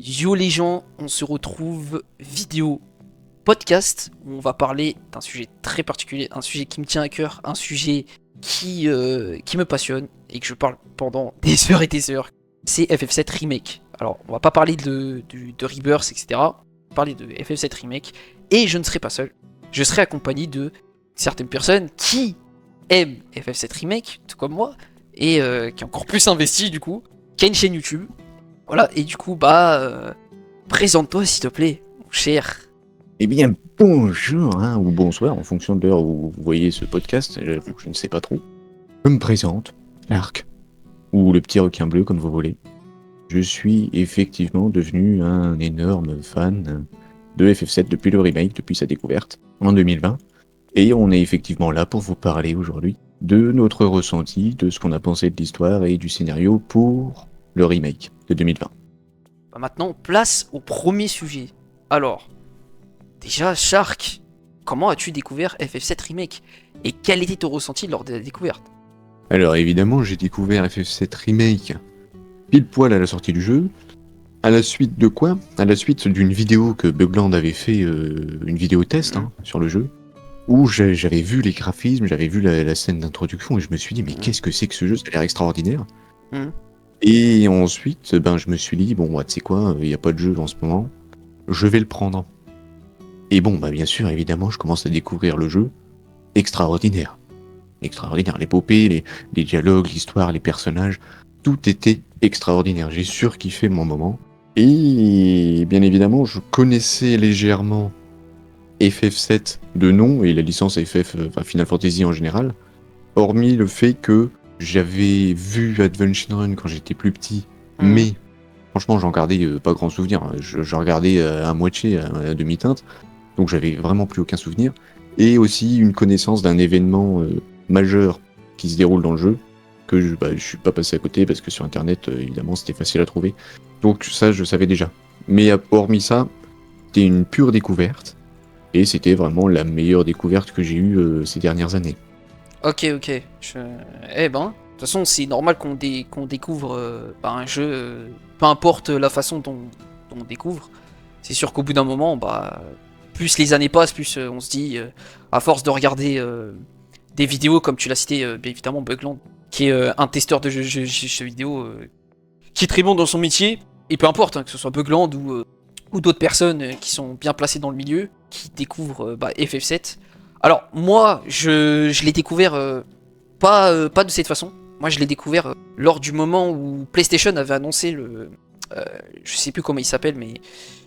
Yo les gens, on se retrouve vidéo podcast où on va parler d'un sujet très particulier, un sujet qui me tient à cœur, un sujet qui me passionne et que je parle pendant des heures et des heures. C'est FF7 Remake. Alors, on va pas parler de Rebirth, etc. On va parler de FF7 Remake et je ne serai pas seul. Je serai accompagné de certaines personnes qui aiment FF7 Remake, tout comme moi, et qui est encore plus investi du coup, qui a une chaîne YouTube. Voilà, et du coup, présente-toi s'il te plaît, mon cher. Eh bien, bonjour, ou bonsoir, en fonction de l'heure où vous voyez ce podcast, je ne sais pas trop. Je me présente, Lark, ou le petit requin bleu, comme vous voulez. Je suis effectivement devenu un énorme fan de FF7 depuis le remake, depuis sa découverte, en 2020. Et on est effectivement là pour vous parler aujourd'hui de notre ressenti, de ce qu'on a pensé de l'histoire et du scénario pour le remake de 2020. Maintenant, place au premier sujet. Alors, déjà, Shark, comment as-tu découvert FF7 Remake? Et quel était ton ressenti lors de la découverte? Alors évidemment, j'ai découvert FF7 Remake pile poil à la sortie du jeu. À la suite de quoi? À la suite d'une vidéo que Bugland avait fait, une vidéo test sur le jeu, où j'avais vu les graphismes, j'avais vu la scène d'introduction et je me suis dit mais qu'est-ce que c'est que ce jeu? Ça a l'air extraordinaire. Et ensuite, je me suis dit bon, tu sais quoi, il n'y a pas de jeu en ce moment, je vais le prendre. Et bon, bien sûr, évidemment, je commence à découvrir le jeu. Extraordinaire. Extraordinaire. L'épopée, les dialogues, l'histoire, les personnages, tout était extraordinaire. J'ai surkiffé mon moment. Et bien évidemment, je connaissais légèrement FF7 de nom et la licence Final Fantasy en général, hormis le fait que j'avais vu Adventure Run quand j'étais plus petit, mais franchement, j'en gardais pas grand souvenir. Je regardais à moitié, à demi-teinte, donc j'avais vraiment plus aucun souvenir. Et aussi une connaissance d'un événement majeur qui se déroule dans le jeu, que je suis pas passé à côté parce que sur internet, évidemment, c'était facile à trouver. Donc ça, je savais déjà. Mais hormis ça, c'était une pure découverte. Et c'était vraiment la meilleure découverte que j'ai eue ces dernières années. Ok. De toute façon, c'est normal qu'on découvre un jeu, peu importe la façon dont on découvre. C'est sûr qu'au bout d'un moment, plus les années passent, plus on se dit, à force de regarder des vidéos, comme tu l'as cité, bien évidemment, Bugland, qui est un testeur de jeux vidéo, qui est très bon dans son métier, et peu importe, que ce soit Bugland ou d'autres personnes qui sont bien placées dans le milieu, qui découvrent FF7. Alors, moi, je l'ai découvert pas de cette façon. Moi, je l'ai découvert lors du moment où PlayStation avait annoncé je sais plus comment il s'appelle, mais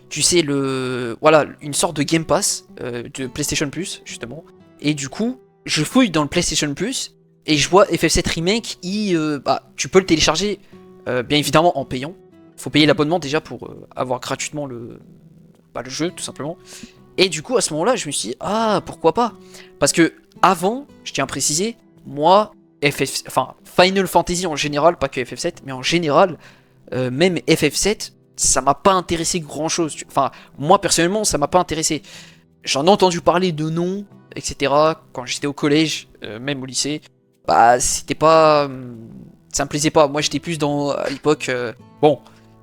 tu sais, une sorte de Game Pass de PlayStation Plus, justement. Et du coup, je fouille dans le PlayStation Plus et je vois FF7 Remake. Tu peux le télécharger, bien évidemment, en payant. Faut payer l'abonnement déjà pour avoir gratuitement le jeu, tout simplement. Et du coup, à ce moment-là, je me suis dit, pourquoi pas? Parce que avant, je tiens à préciser, moi, Final Fantasy en général, pas que FF7, mais en général, même FF7, ça m'a pas intéressé grand-chose. Enfin, moi, personnellement, ça m'a pas intéressé. J'en ai entendu parler de noms, etc. Quand j'étais au collège, même au lycée. C'était pas... ça me plaisait pas. Moi, j'étais plus à l'époque...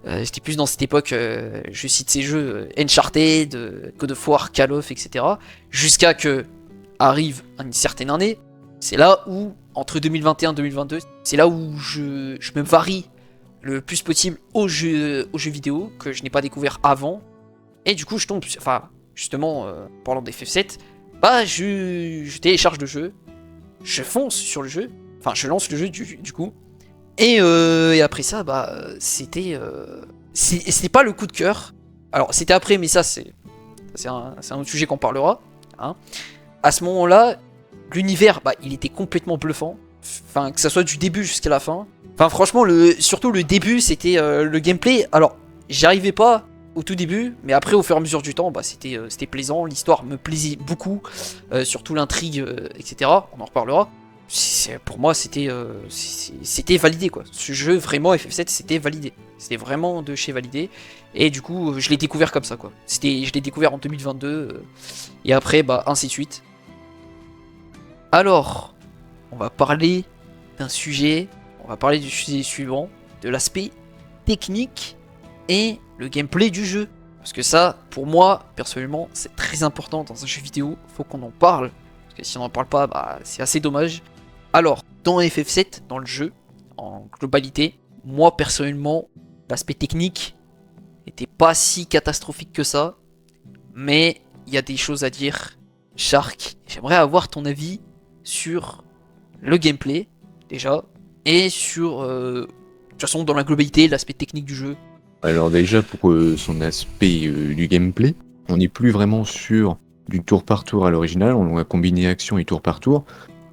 j'étais plus dans cette époque, je cite ces jeux, Uncharted, God of War, Call of, etc. Jusqu'à que arrive une certaine année. C'est là où, entre 2021 et 2022, c'est là où je me varie le plus possible aux jeux vidéo que je n'ai pas découvert avant. Et du coup, je tombe, justement, parlant des FF7, je télécharge le jeu, je fonce sur le jeu, je lance le jeu du coup. Et après ça, c'était pas le coup de cœur. Alors, c'était après, mais ça, c'est un autre sujet qu'on parlera. À ce moment-là, l'univers, il était complètement bluffant. Que ça soit du début jusqu'à la fin. Franchement, surtout le début, c'était le gameplay. Alors, j'y arrivais pas au tout début, mais après, au fur et à mesure du temps, c'était plaisant. L'histoire me plaisait beaucoup, surtout l'intrigue, etc. On en reparlera. Pour moi, c'était validé, quoi. Ce jeu, vraiment, FF7, c'était validé. C'était vraiment de chez validé. Et du coup, je l'ai découvert comme ça, quoi. Je l'ai découvert en 2022. Et après, ainsi de suite. Alors, on va parler d'un sujet. On va parler du sujet suivant, de l'aspect technique et le gameplay du jeu. Parce que ça, pour moi, personnellement, c'est très important dans un jeu vidéo, faut qu'on en parle. Parce que si on n'en parle pas, bah, c'est assez dommage. Alors, dans FF7, dans le jeu, en globalité, moi personnellement, l'aspect technique n'était pas si catastrophique que ça. Mais il y a des choses à dire. Shark, j'aimerais avoir ton avis sur le gameplay, déjà, et sur, de toute façon, dans la globalité, l'aspect technique du jeu. Alors déjà pour son aspect du gameplay, on n'est plus vraiment sur du tour par tour à l'original, on a combiné action et tour par tour,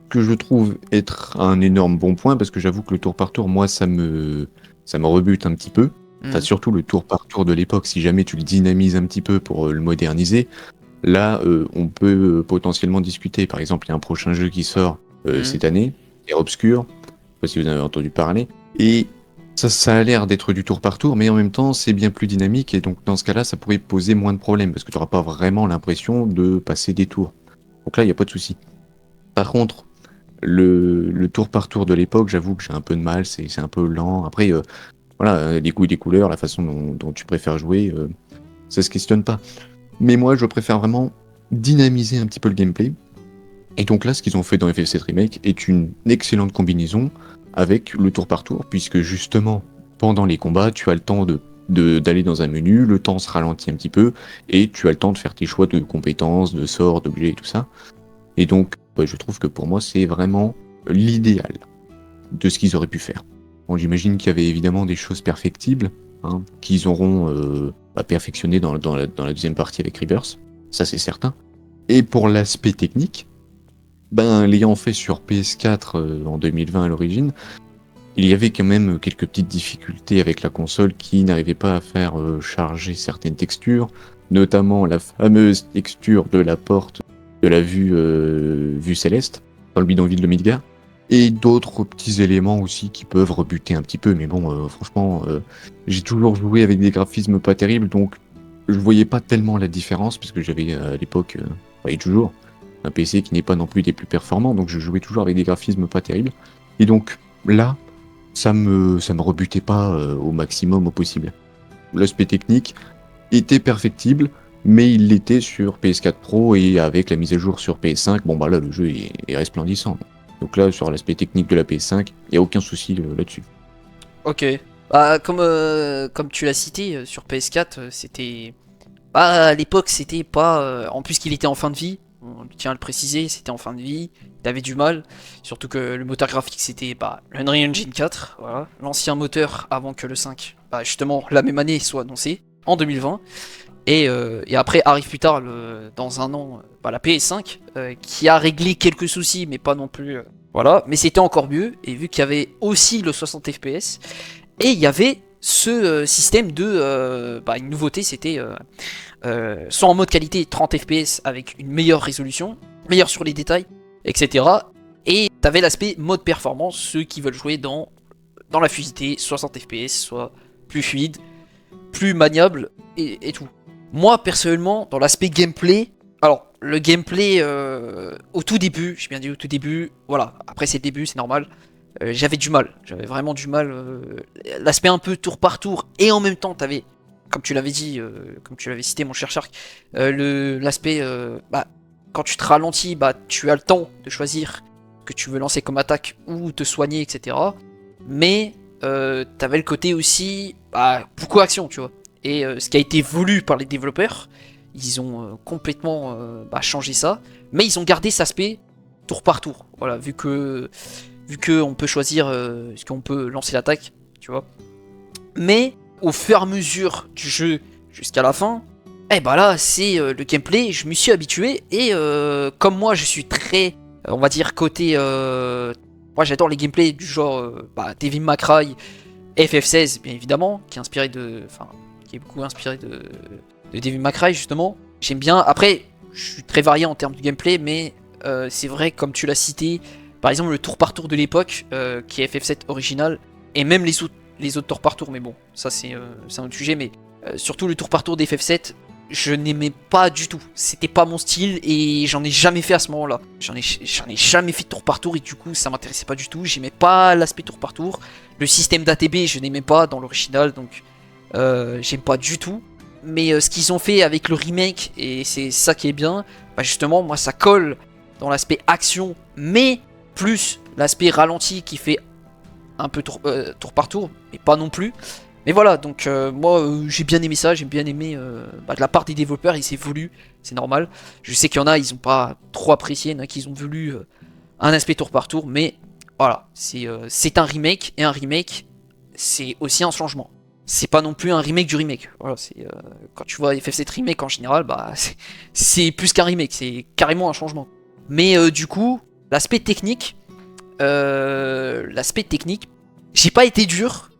que je trouve être un énorme bon point, parce que j'avoue que le tour par tour, moi ça me rebute un petit peu. Enfin, surtout le tour par tour de l'époque, si jamais tu le dynamises un petit peu pour le moderniser, là on peut potentiellement discuter. Par exemple, il y a un prochain jeu qui sort cette année, Air Obscur, je sais pas si vous en avez entendu parler, et ça a l'air d'être du tour par tour, mais en même temps, c'est bien plus dynamique, et donc dans ce cas-là, ça pourrait poser moins de problèmes, parce que tu n'auras pas vraiment l'impression de passer des tours. Donc là, il n'y a pas de souci. Par contre, le tour par tour de l'époque, j'avoue que j'ai un peu de mal, c'est un peu lent. Après, voilà, les goûts et les couleurs, la façon dont tu préfères jouer, ça se questionne pas. Mais moi, je préfère vraiment dynamiser un petit peu le gameplay. Et donc là, ce qu'ils ont fait dans FF7 Remake est une excellente combinaison avec le tour par tour, puisque justement, pendant les combats, tu as le temps d'aller dans un menu, le temps se ralentit un petit peu, et tu as le temps de faire tes choix de compétences, de sorts, d'objets et tout ça. Et donc, je trouve que pour moi, c'est vraiment l'idéal de ce qu'ils auraient pu faire. Bon, j'imagine qu'il y avait évidemment des choses perfectibles, hein, qu'ils auront perfectionné dans la deuxième partie avec Rebirth, ça c'est certain. Et pour l'aspect technique, l'ayant fait sur PS4 en 2020 à l'origine, il y avait quand même quelques petites difficultés avec la console qui n'arrivait pas à faire charger certaines textures, notamment la fameuse texture de la porte de la vue céleste dans le bidonville de Midgar, et d'autres petits éléments aussi qui peuvent rebuter un petit peu, mais bon, franchement, j'ai toujours joué avec des graphismes pas terribles, donc je voyais pas tellement la différence, parce que j'avais à l'époque, et toujours, un PC qui n'est pas non plus des plus performants, donc je jouais toujours avec des graphismes pas terribles. Et donc là, ça me rebutait pas au maximum au possible. L'aspect technique était perfectible, mais il l'était sur PS4 Pro, et avec la mise à jour sur PS5, là le jeu est resplendissant. Donc là, sur l'aspect technique de la PS5, il n'y a aucun souci là-dessus. Ok. Comme tu l'as cité, sur PS4, c'était... à l'époque, c'était pas... en plus qu'il était en fin de vie, on tient à le préciser, c'était en fin de vie, t'avais du mal, surtout que le moteur graphique c'était l'Unreal Engine 4, voilà, l'ancien moteur avant que le 5, justement la même année soit annoncé, en 2020, et après arrive plus tard, dans un an, la PS5, qui a réglé quelques soucis, mais pas non plus... voilà, mais c'était encore mieux, et vu qu'il y avait aussi le 60 FPS, et il y avait ce système de... une nouveauté, c'était... soit en mode qualité 30 fps avec une meilleure résolution, meilleure sur les détails, etc. Et t'avais l'aspect mode performance, ceux qui veulent jouer dans la fluidité, 60 fps, soit plus fluide, plus maniable et tout. Moi personnellement, dans l'aspect gameplay, alors le gameplay au tout début, j'ai bien dit au tout début, voilà, après c'est le début, c'est normal. J'avais vraiment du mal. L'aspect un peu tour par tour, et en même temps t'avais, comme tu l'avais dit, comme tu l'avais cité mon cher Shark, l'aspect, quand tu te ralentis, tu as le temps de choisir que tu veux lancer comme attaque ou te soigner, etc. Mais t'avais le côté aussi, beaucoup action, tu vois. Et ce qui a été voulu par les développeurs, ils ont complètement changé ça, mais ils ont gardé cet aspect tour par tour. Voilà, vu que on peut choisir ce qu'on peut lancer l'attaque, tu vois. Mais au fur et à mesure du jeu jusqu'à la fin, là c'est le gameplay, je me suis habitué, et comme moi je suis très, on va dire côté, moi j'adore les gameplays du genre Devil May Cry, FF16 bien évidemment, qui est beaucoup inspiré de Devil May Cry justement. J'aime bien, après je suis très varié en termes de gameplay, mais c'est vrai comme tu l'as cité, par exemple le tour par tour de l'époque, qui est FF7 original, et même les autres tours par tour, mais bon, ça c'est un autre sujet, mais surtout le tour par tour des FF7, je n'aimais pas du tout. C'était pas mon style, et j'en ai jamais fait à ce moment-là. J'en ai jamais fait de tour par tour, et du coup ça m'intéressait pas du tout. J'aimais pas l'aspect tour par tour. Le système d'ATB je n'aimais pas dans l'original, donc J'aime pas du tout. Mais ce qu'ils ont fait avec le remake, et c'est ça qui est bien, bah justement, moi ça colle dans l'aspect action, mais plus l'aspect ralenti qui fait un peu tour par tour, mais pas non plus. Mais voilà, donc moi j'ai bien aimé ça, j'ai bien aimé de la part des développeurs, ils s'est voulu, c'est normal. Je sais qu'il y en a, ils ont pas trop apprécié, il y en a qui ont voulu un aspect tour par tour, mais voilà, c'est un remake, et un remake, c'est aussi un changement. C'est pas non plus un remake du remake. Voilà, quand tu vois FF7 remake en général, bah c'est plus qu'un remake, c'est carrément un changement. Mais du coup, l'aspect technique, j'ai pas été dur.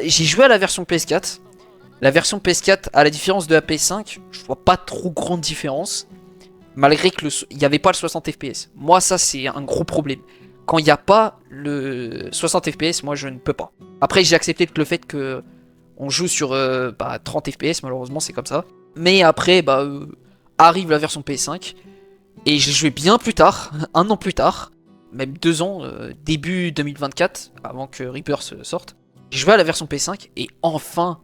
J'ai joué à la version PS4. La version PS4, à la différence de la PS5, je vois pas trop grande différence. Malgré que il n'y avait pas le 60 FPS. Moi, ça, c'est un gros problème. Quand il n'y a pas le 60 FPS, moi, je ne peux pas. Après, j'ai accepté le fait que on joue sur 30 FPS, malheureusement, c'est comme ça. Mais après, arrive la version PS5. Et je l'ai joué bien plus tard, un an plus tard, même 2 ans, début 2024, avant que Rebirth sorte. J'ai joué à la version PS5 et enfin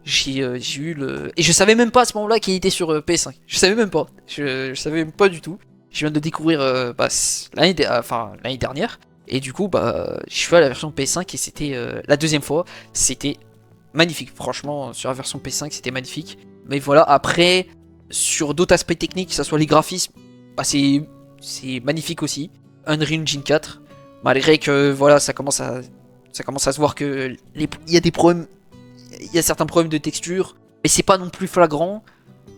j'ai eu le. Et je savais même pas à ce moment-là qu'il était sur PS5. Je savais même pas. Je savais même pas du tout. Je viens de découvrir l'année dernière. Et du coup, je suis à la version PS5 et c'était la deuxième fois. C'était magnifique. Franchement, sur la version PS5, c'était magnifique. Mais voilà, après, sur d'autres aspects techniques, que ce soit les graphismes, c'est magnifique aussi. Unreal Engine 4, malgré que voilà, ça commence à se voir que il y a des problèmes, il y a certains problèmes de texture, mais c'est pas non plus flagrant.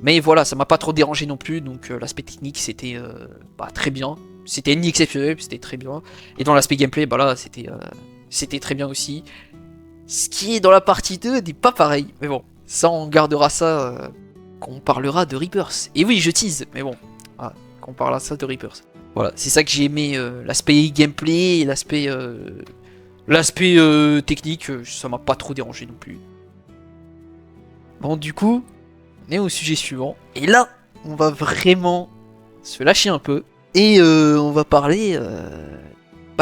Mais voilà, ça m'a pas trop dérangé non plus, donc l'aspect technique c'était très bien. C'était ni exceptionnel, c'était très bien. Et dans l'aspect gameplay, là c'était très bien aussi. Ce qui est dans la partie 2 n'est pas pareil, mais bon, ça on gardera ça quand on parlera de Rebirth. Et oui, je tease, mais bon, quand on parlera ça de Rebirth. Voilà, c'est ça que j'ai aimé, l'aspect gameplay et l'aspect technique, ça m'a pas trop dérangé non plus. Bon, du coup, on est au sujet suivant. Et là, on va vraiment se lâcher un peu. Et on va parler...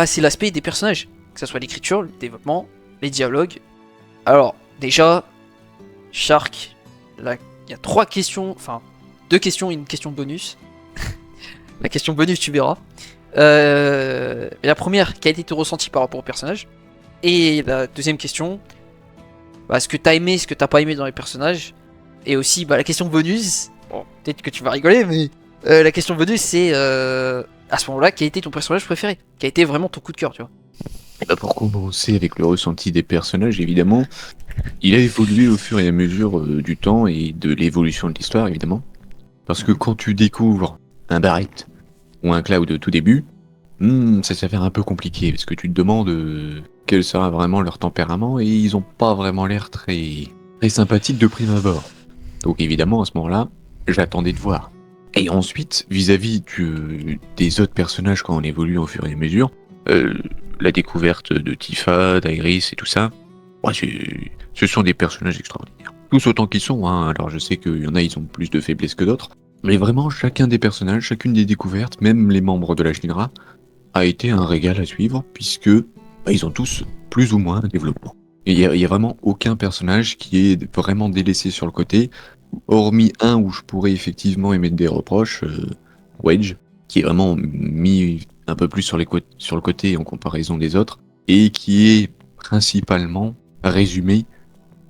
c'est l'aspect des personnages. Que ce soit l'écriture, le développement, les dialogues. Alors, déjà, Shark, là, il y a 3 questions, enfin, 2 questions et une question bonus. La question bonus, tu verras. La première, quel a été ton ressenti par rapport au personnage? Et la deuxième question, ce que t'as aimé, ce que t'as pas aimé dans les personnages. Et aussi, la question bonus, bon, peut-être que tu vas rigoler, mais la question bonus, c'est à ce moment-là, quel a été ton personnage préféré? Quel a été vraiment ton coup de cœur, tu vois? Pour commencer avec le ressenti des personnages, évidemment, il a évolué au fur et à mesure du temps et de l'évolution de l'histoire, évidemment. Parce que quand tu découvres un Barrett ou un Cloud au tout début, ça s'avère un peu compliqué, parce que tu te demandes quel sera vraiment leur tempérament, et ils ont pas vraiment l'air très sympathiques de prime abord. Donc évidemment, à ce moment-là, j'attendais de voir. Et ensuite, vis-à-vis des autres personnages quand on évolue au fur et à mesure, la découverte de Tifa, d'Iris et tout ça, ce sont des personnages extraordinaires. Tous autant qu'ils sont, hein. Alors je sais qu'il y en a, ils ont plus de faiblesses que d'autres, mais vraiment, chacun des personnages, chacune des découvertes, même les membres de la Shinra, a été un régal à suivre, puisque ils ont tous plus ou moins un développement. Et il y a vraiment aucun personnage qui est vraiment délaissé sur le côté, hormis un où je pourrais effectivement émettre des reproches, Wedge, qui est vraiment mis un peu plus sur le côté en comparaison des autres, et qui est principalement résumé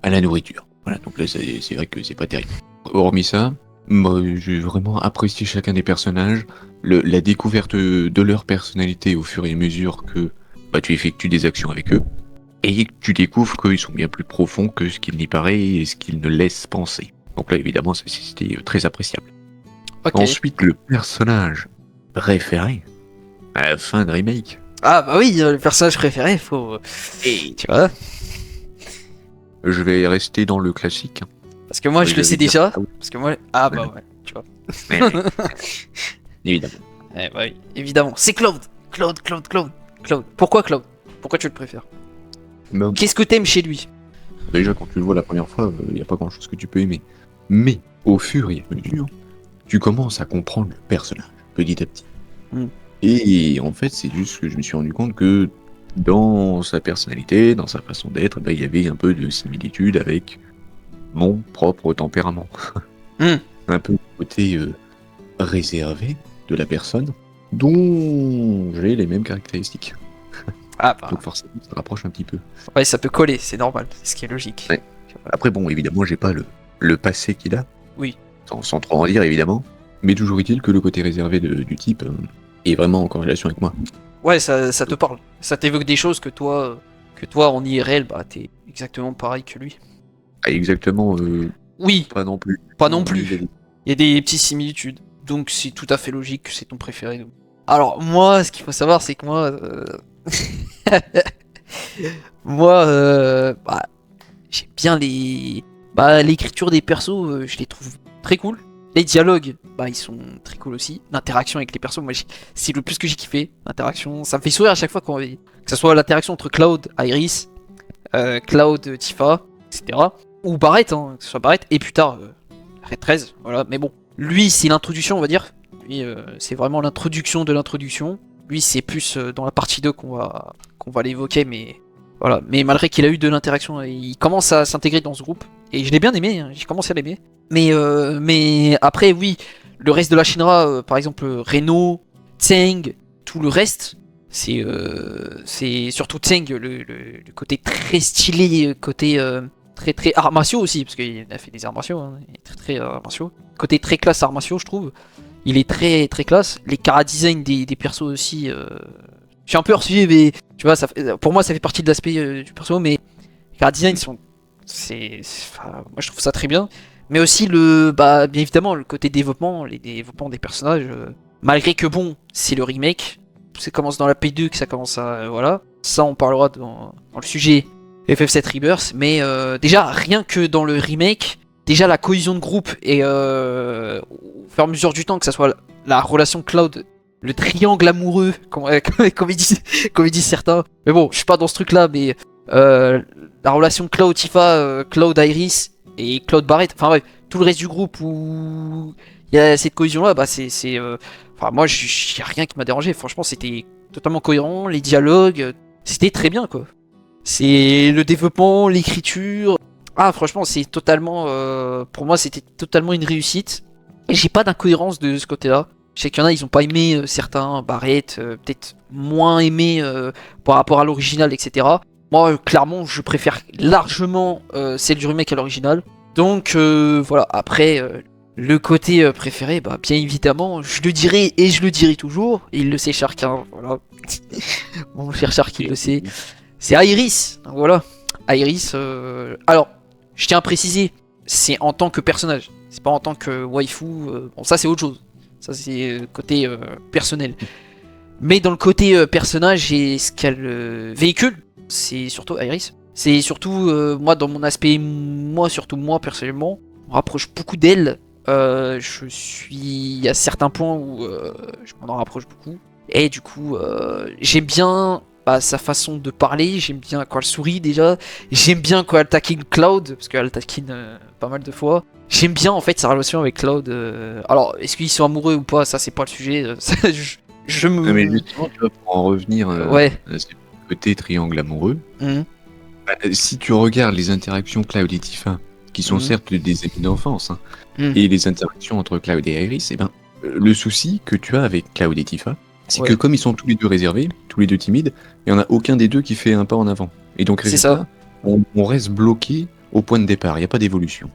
à la nourriture. Voilà, donc là c'est vrai que c'est pas terrible. Hormis ça, j'ai vraiment apprécié chacun des personnages, la découverte de leur personnalité au fur et à mesure que tu effectues des actions avec eux, et tu découvres qu'ils sont bien plus profonds que ce qu'il n'y paraît et ce qu'ils ne laissent penser. Donc là évidemment c'était très appréciable. Okay. Ensuite, le personnage préféré à la fin de remake. Ah oui, le personnage préféré, faut... Et tu vois, je vais rester dans le classique. Parce que moi je le sais déjà. Parce que moi... ouais, tu vois. Évidemment. Oui, évidemment. C'est Cloud. Cloud. Pourquoi Cloud? Pourquoi tu le préfères? Qu'est-ce que t'aimes chez lui? Déjà, quand tu le vois la première fois, il n'y a pas grand-chose que tu peux aimer. Mais, au fur et à mesure, tu commences à comprendre le personnage, petit à petit. Et en fait, c'est juste que je me suis rendu compte que dans sa personnalité, dans sa façon d'être, il y avait un peu de similitude avec mon propre tempérament. Hmm. Un peu le côté réservé de la personne, dont j'ai les mêmes caractéristiques. Ah bah, Donc forcément, ça rapproche un petit peu. ouais, ça peut coller, c'est normal, c'est ce qui est logique. Ouais. Après, bon, évidemment, j'ai pas le passé qu'il a. Oui. Sans trop en dire, évidemment. Mais toujours est-il que le côté réservé du type est vraiment en corrélation avec moi. Ouais, ça te parle. Ça t'évoque des choses que toi en IRL, bah t'es exactement pareil que lui. Ah, exactement, Oui, pas non plus. pas non plus. Il y a des petites similitudes. Donc c'est tout à fait logique que c'est ton préféré. Donc. Alors moi, ce qu'il faut savoir, c'est que moi... moi, bah, j'aime bien les... Bah, l'écriture des persos, je les trouve très cool. Les dialogues, bah, ils sont très cool aussi. L'interaction avec les persos, moi, c'est le plus que j'ai kiffé. L'interaction, ça me fait sourire à chaque fois que ce soit l'interaction entre Cloud, Iris, Cloud, Tifa, etc. Ou Barrett, hein, que ce soit Barrett, et plus tard, Red 13, voilà. Mais bon, lui, c'est l'introduction, on va dire. Lui, c'est vraiment l'introduction de l'introduction. Lui, c'est plus dans la partie 2 qu'on va l'évoquer, mais voilà. Mais malgré qu'il a eu de l'interaction, il commence à s'intégrer dans ce groupe. Et je l'ai bien aimé, hein, j'ai commencé à l'aimer. Mais après, oui, le reste de la Shinra, par exemple, Reno, Tseng, tout le reste, c'est surtout Tseng, le côté très stylé, côté très arts martiaux aussi, parce qu'il a fait des arts martiaux, hein, il est très arts martiaux. Côté très classe arts martiaux, je trouve. Il est très classe. Les chara-design des persos aussi. Je suis un peu hors sujet, mais tu vois, pour moi, ça fait partie de l'aspect du perso, mais les chara-design sont. Moi, je trouve ça très bien. Mais aussi, bien évidemment, le côté développement, les développements des personnages. Malgré que bon, c'est le remake. Ça commence dans la P2, que ça commence à. Voilà. Ça, on parlera dans le sujet FF7 Rebirth. Mais déjà, rien que dans le remake. Déjà la cohésion de groupe et au fur et à mesure du temps, que ça soit la relation Cloud, le triangle amoureux, comme ils disent certains. Mais bon, je suis pas dans ce truc là, mais la relation Cloud Tifa, Cloud Iris et Cloud Barrett, enfin bref, tout le reste du groupe où il y a cette cohésion là, bah enfin moi y a rien qui m'a dérangé, franchement c'était totalement cohérent, les dialogues, c'était très bien quoi. C'est le développement, l'écriture. Ah franchement c'est totalement pour moi c'était totalement une réussite. Et j'ai pas d'incohérence de ce côté-là. Je sais qu'il y en a ils ont pas aimé certains Barrett, peut-être moins aimé par rapport à l'original, etc. Moi clairement je préfère largement celle du remake à l'original. Donc voilà, après le côté préféré, bah bien évidemment je le dirai et je le dirai toujours. Et il le sait Sharkin, voilà. Mon cher Shark il le sait. C'est Iris, voilà. Iris, alors je tiens à préciser, c'est en tant que personnage, c'est pas en tant que waifu. Bon, ça c'est autre chose. Ça c'est côté personnel. Mais dans le côté personnage et ce qu'elle véhicule, c'est surtout Iris. C'est surtout moi dans mon aspect, surtout moi personnellement, on rapproche beaucoup d'elle. Je suis à certains points où je m'en rapproche beaucoup. Et du coup, j'aime bien sa façon de parler, j'aime bien quand elle sourit déjà, j'aime bien quand elle taquine Cloud, parce qu'elle taquine pas mal de fois. J'aime bien en fait sa relation avec Cloud. Alors, est-ce qu'ils sont amoureux ou pas, ça c'est pas le sujet. Ça, je me... Non, mais justement, tu vois, pour en revenir ouais. C'est le côté triangle amoureux. Mmh. Si tu regardes les interactions Cloud et Tifa, qui sont certes des amis d'enfance, hein, et les interactions entre Cloud et Iris, et ben, le souci que tu as avec Cloud et Tifa, c'est que comme ils sont tous les deux réservés, tous les deux timides, il n'y en a aucun des deux qui fait un pas en avant. Et donc, résultat, on reste bloqué au point de départ, il n'y a pas d'évolution.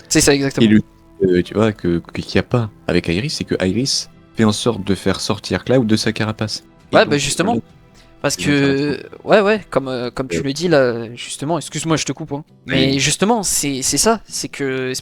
C'est ça, exactement. Et le tu vois, qu'il n'y a pas avec Iris, c'est que Iris fait en sorte de faire sortir Cloud de sa carapace. Ouais, bah justement. Parce que, ouais, comme tu le dis là, justement, excuse-moi, je te coupe, hein. Mais justement, c'est ça, c'est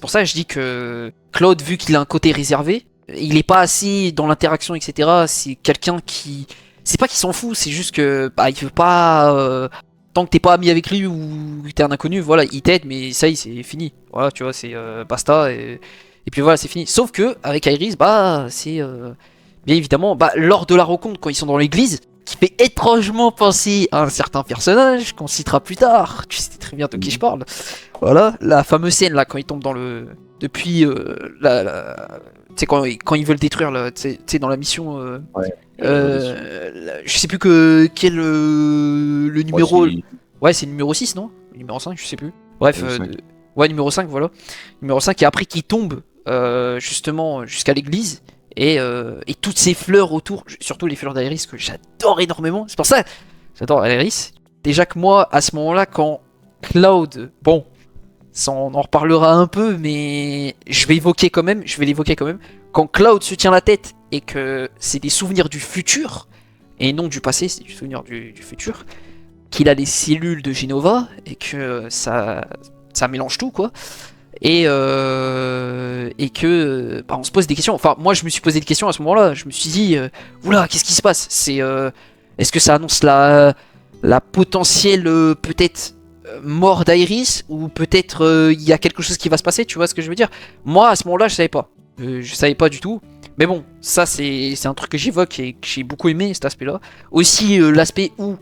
pour ça que je dis que Claude, vu qu'il a un côté réservé, il est pas assez dans l'interaction, etc. C'est quelqu'un qui, c'est pas qu'il s'en fout, c'est juste que, bah, il veut pas, tant que t'es pas ami avec lui ou t'es un inconnu, voilà, il t'aide, mais ça y est, c'est fini. Voilà, tu vois, c'est basta, et puis voilà, c'est fini. Sauf que, avec Iris, bah, c'est, bien évidemment, bah, lors de la rencontre, quand ils sont dans l'église, qui fait étrangement penser à un certain personnage qu'on citera plus tard. Tu sais très bien de qui je parle. Voilà, la fameuse scène là quand ils tombent dans le, depuis tu sais quand ils veulent détruire là, tu sais dans la mission. Je sais plus quel le numéro. Ouais, c'est le numéro 6 non? Le numéro 5, je sais plus. Bref, Ouais, numéro 5, voilà. Numéro 5, et après qui tombe justement jusqu'à l'église. Et toutes ces fleurs autour, surtout les fleurs d'Aéris que j'adore énormément. C'est pour ça que j'adore Aéris. Déjà que moi, à ce moment-là, quand Cloud, bon, ça on en reparlera un peu, mais je vais l'évoquer quand même. Quand Cloud se tient la tête et que c'est des souvenirs du futur, et non du passé, c'est du souvenir du futur, qu'il a les cellules de Genova, et que ça mélange tout, quoi. Et que bah, on se pose des questions. Enfin, moi, je me suis posé des questions à ce moment-là. Je me suis dit, oula, qu'est-ce qui se passe? Est-ce que ça annonce la potentielle peut-être mort d'Aéris ou peut-être il y a quelque chose qui va se passer. Tu vois ce que je veux dire? Moi, à ce moment-là, je savais pas. Je savais pas du tout. Mais bon, ça c'est un truc que j'évoque et que j'ai beaucoup aimé cet aspect-là. Aussi l'aspect où,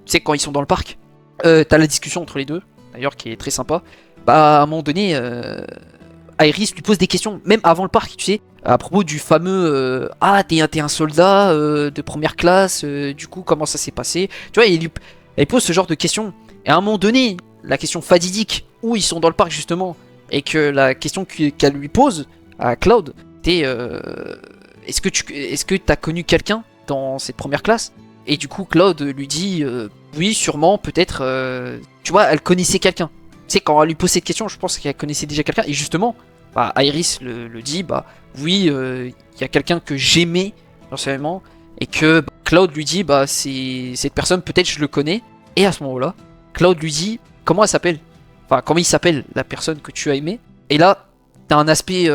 tu sais, quand ils sont dans le parc, t'as la discussion entre les deux, d'ailleurs, qui est très sympa. Bah, à un moment donné, Aéris lui pose des questions, même avant le parc, tu sais, à propos du fameux ah, t'es un soldat de première classe, du coup, comment ça s'est passé? Tu vois, il pose ce genre de questions. Et à un moment donné, la question fatidique, où ils sont dans le parc justement, et que la question qu'elle lui pose à Cloud, c'était est-ce que t'as connu quelqu'un dans cette première classe? Et du coup, Cloud lui dit oui, sûrement, peut-être. Tu vois, elle connaissait quelqu'un. Tu sais, quand elle lui pose cette question, je pense qu'elle connaissait déjà quelqu'un. Et justement, bah, Aéris le dit, bah oui, il y a quelqu'un que j'aimais personnellement. Et que bah, Cloud lui dit, bah c'est cette personne, peut-être je le connais. Et à ce moment-là, Cloud lui dit, comment elle s'appelle? Enfin, comment il s'appelle la personne que tu as aimée? Et là, t'as un aspect,